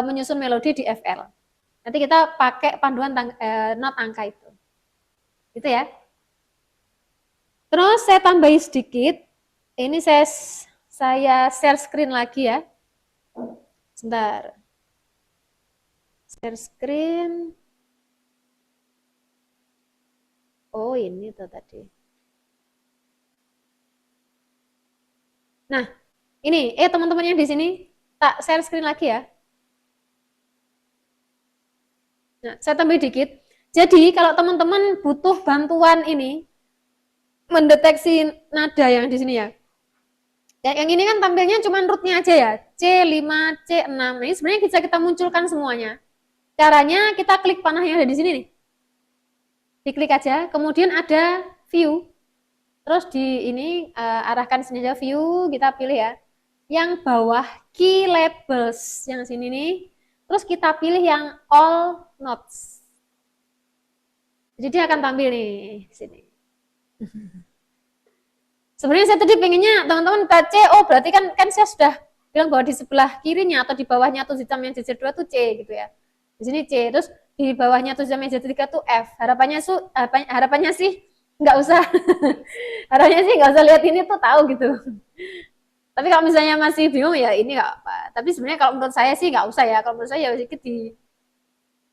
[SPEAKER 1] menyusun melodi di FL. Nanti kita pakai panduan not angka itu. Gitu ya. Terus saya tambahi sedikit. Ini saya share screen lagi ya. Sebentar. Share screen. Oh, ini tuh tadi. Nah, ini teman-teman yang di sini tak share screen lagi ya. Nah, saya tambah dikit. Jadi kalau teman-teman butuh bantuan ini mendeteksi nada yang di sini ya. Yang ini kan tampilnya cuma rootnya aja ya. C5, C6. Nah, ini sebenarnya bisa kita munculkan semuanya. Caranya kita klik panah yang ada di sini nih. Diklik aja, kemudian ada view. Terus di ini arahkan sini aja view, kita pilih ya. Yang bawah key labels yang sini nih. Terus kita pilih yang all notes. Jadi dia akan tampil nih di sini. Sebenarnya saya tadi pengennya teman-teman baca oh berarti kan saya sudah bilang bahwa di sebelah kirinya atau di bawahnya tuh jam yang jazz 2 tuh C gitu ya. Di sini C, terus di bawahnya tuh jam yang jazz 3 tuh F. Harapannya sih nggak usah. Harapannya sih nggak usah lihat ini tuh tahu gitu. Tapi kalau misalnya masih bingung ya ini nggak apa. Tapi sebenarnya kalau menurut saya sih nggak usah ya. Kalau menurut saya ya sedikit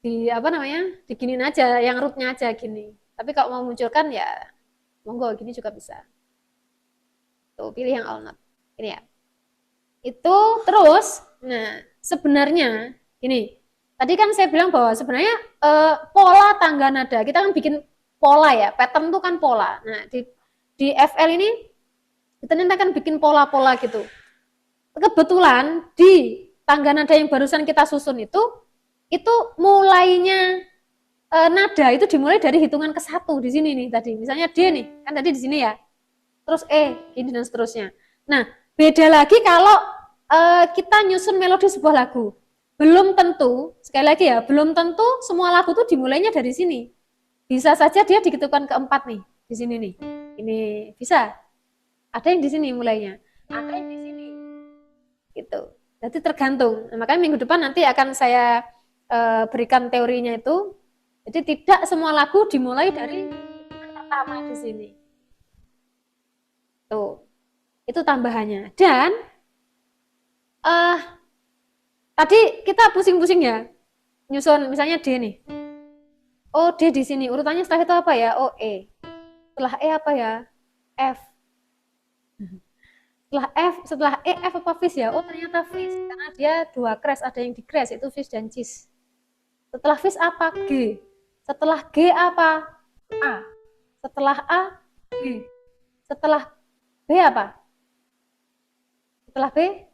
[SPEAKER 1] di apa namanya, diginin aja, yang rootnya aja gini. Tapi kalau mau munculkan ya monggo gini juga bisa. Tuh, pilih yang all not. Ini ya. Itu terus, nah sebenarnya ini tadi kan saya bilang bahwa sebenarnya pola tangga nada kita kan bikin pola ya, pattern itu kan pola. Nah di FL ini kita nanti akan bikin pola-pola gitu. Kebetulan di tangga nada yang barusan kita susun itu mulainya nada itu dimulai dari hitungan ke 1 di sini nih tadi. Misalnya D nih, kan tadi di sini ya. Terus E, gini dan seterusnya. Nah, beda lagi kalau kita nyusun melodi sebuah lagu. Belum tentu, sekali lagi ya, belum tentu semua lagu tuh dimulainya dari sini. Bisa saja dia di ketukan keempat nih, di sini nih. Ini bisa. Ada yang di sini mulainya, ada yang di sini. Gitu. Jadi tergantung. Nah, makanya minggu depan nanti akan saya berikan teorinya itu. Jadi tidak semua lagu dimulai dari hitungan pertama di sini. Tuh. Itu tambahannya. Dan tadi kita pusing-pusing ya. Nyusun misalnya D nih. Oh, D di sini. Urutannya setelah itu apa ya? Oh, E. Setelah E apa ya? F. Setelah E, F apa Fis ya? Oh, ternyata Fis. Karena dia 2 crash, ada yang di crash, itu Fis dan Cis. Setelah Fis apa? G. Setelah G apa? A. Setelah A, B. Setelah B apa? Setelah B,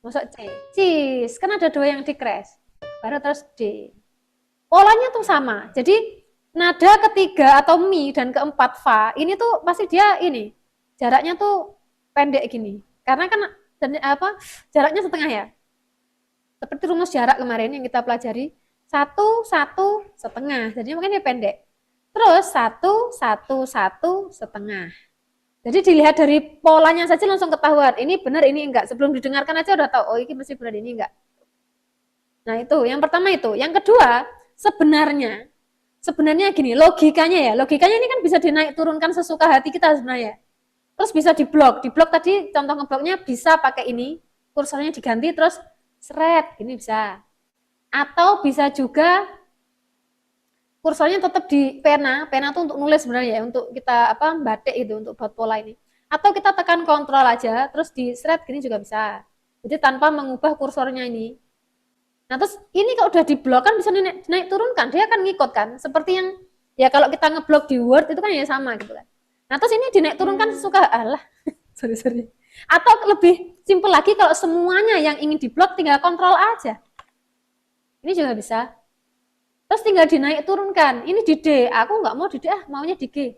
[SPEAKER 1] masuk C. Cis, kan ada 2 yang di crash. Baru terus D. Polanya tuh sama. Jadi nada ketiga atau mi dan keempat fa, ini tuh pasti dia ini. Jaraknya tuh pendek gini. Karena kan jaraknya setengah ya. Seperti rumus jarak kemarin yang kita pelajari. 1, 1, setengah. Jadi makanya dia pendek. Terus 1, 1, 1, setengah. Jadi dilihat dari polanya saja langsung ketahuan. Ini benar, ini enggak. Sebelum didengarkan aja udah tahu, oh ini mesti benar, ini enggak. Nah itu, yang pertama itu. Yang kedua, sebenarnya gini, logikanya ya. Logikanya ini kan bisa dinaik turunkan sesuka hati kita sebenarnya. Terus bisa diblok. Diblok tadi contoh ngebloknya bisa pakai ini. Kursornya diganti terus seret. Ini bisa. Atau bisa juga kursornya tetap di pena tuh untuk nulis sebenarnya ya, untuk kita batik itu untuk buat pola ini. Atau kita tekan kontrol aja, terus di shred gini juga bisa. Jadi tanpa mengubah kursornya ini. Nah terus ini kalau udah diblok kan bisa naik turunkan, dia akan ngikut kan. Seperti yang ya kalau kita ngeblok di Word itu kan ya sama gitu kan. Nah terus ini dinaik turunkan sesuka Allah. sorry. Atau lebih simpel lagi kalau semuanya yang ingin diblok tinggal kontrol aja. Ini juga bisa. Terus tinggal dinaik turunkan. Ini di D, aku nggak mau di D, maunya di G.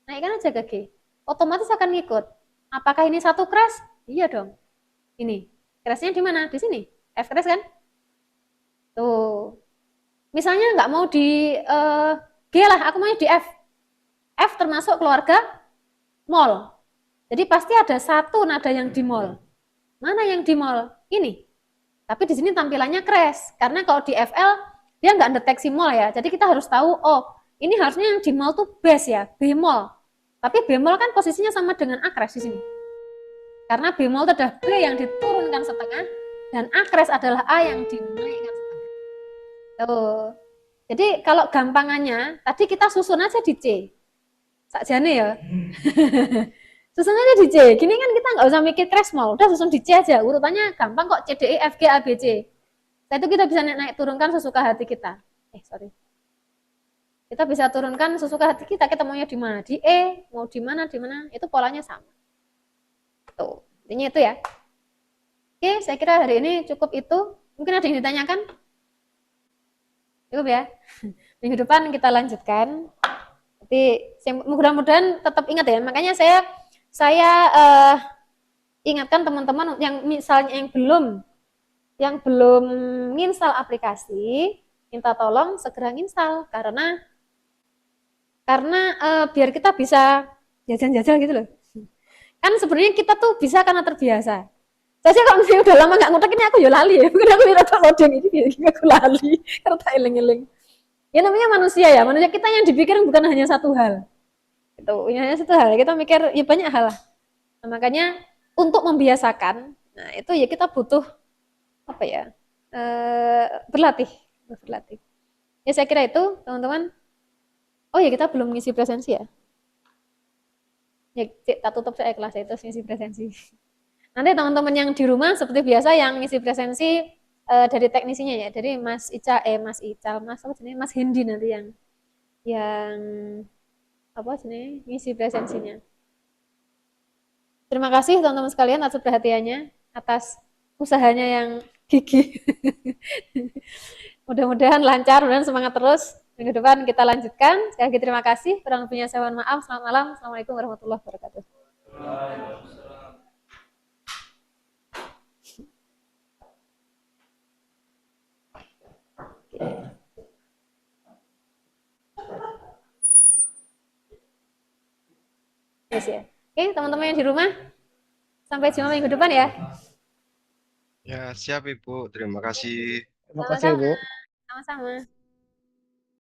[SPEAKER 1] Naikkan aja ke G. Otomatis akan ngikut. Apakah ini satu crash? Iya dong. Ini. Crashnya di mana? Di sini. F crash kan? Tuh. Misalnya nggak mau di G lah, aku maunya di F. F termasuk keluarga mol. Jadi pasti ada satu nada yang di mol. Mana yang di mol? Ini. Tapi di sini tampilannya crash. Karena kalau di FL dia nggak deteksi mol ya, jadi kita harus tahu, oh ini harusnya yang di mol tuh bass ya, bemol. Tapi bemol kan posisinya sama dengan akres di sini. Karena bemol itu adalah B yang diturunkan setengah, dan akres adalah A yang dinaikkan setengah. Tuh. Jadi kalau gampangannya, tadi kita susun aja di C. Sakjane ya. Susun aja di C. Gini kan kita nggak usah mikir crash mol, udah susun di C aja. Urutannya gampang kok, C, D, E, F, G, A, B, C. Setelah itu kita bisa naik turunkan sesuka hati kita. Kita bisa turunkan sesuka hati kita maunya di mana? Di E, mau di mana? Itu polanya sama. Tuh, intinya itu ya. Oke, saya kira hari ini cukup itu. Mungkin ada yang ditanyakan? Cukup ya. Minggu depan kita lanjutkan. Jadi mudah-mudahan tetap ingat ya. Makanya saya ingatkan teman-teman yang misalnya yang belum nginstal aplikasi, minta tolong segera nginstal karena biar kita bisa jajan-jajan gitu loh. Kan sebenarnya kita tuh bisa karena terbiasa. Saya kalau misalnya udah lama nggak ngutek ini aku ya lali ya, mungkin aku rada loading ini biar aku lali karena tak eling-eling. Ya namanya manusia ya, manusia kita yang dipikir bukan hanya satu hal. Itu hanya satu hal, kita mikir ya banyak hal lah. Nah, makanya untuk membiasakan, nah itu ya kita butuh berlatih. Ya saya kira itu teman-teman. Oh ya, kita belum ngisi presensi ya. Ya, Cik, tak tutup saya kelas itu ngisi presensi. Nanti teman-teman yang di rumah seperti biasa yang ngisi presensi dari teknisinya ya, dari Mas Ical, Mas apa jenis, Mas Hendi nanti yang apa jenis ngisi presensinya. Terima kasih teman-teman sekalian atas perhatiannya, atas usahanya yang gigih. Mudah-mudahan lancar dan semangat terus. Minggu depan kita lanjutkan. Sekali lagi terima kasih. Kurang lebihnya saya mohon maaf. Selamat malam. Assalamualaikum warahmatullahi wabarakatuh. Yes, ya. Oke, teman-teman yang di rumah, sampai jumpa minggu depan ya.
[SPEAKER 6] Ya, siap Ibu. Terima kasih.
[SPEAKER 2] Terima kasih, Bu.
[SPEAKER 1] Sama-sama.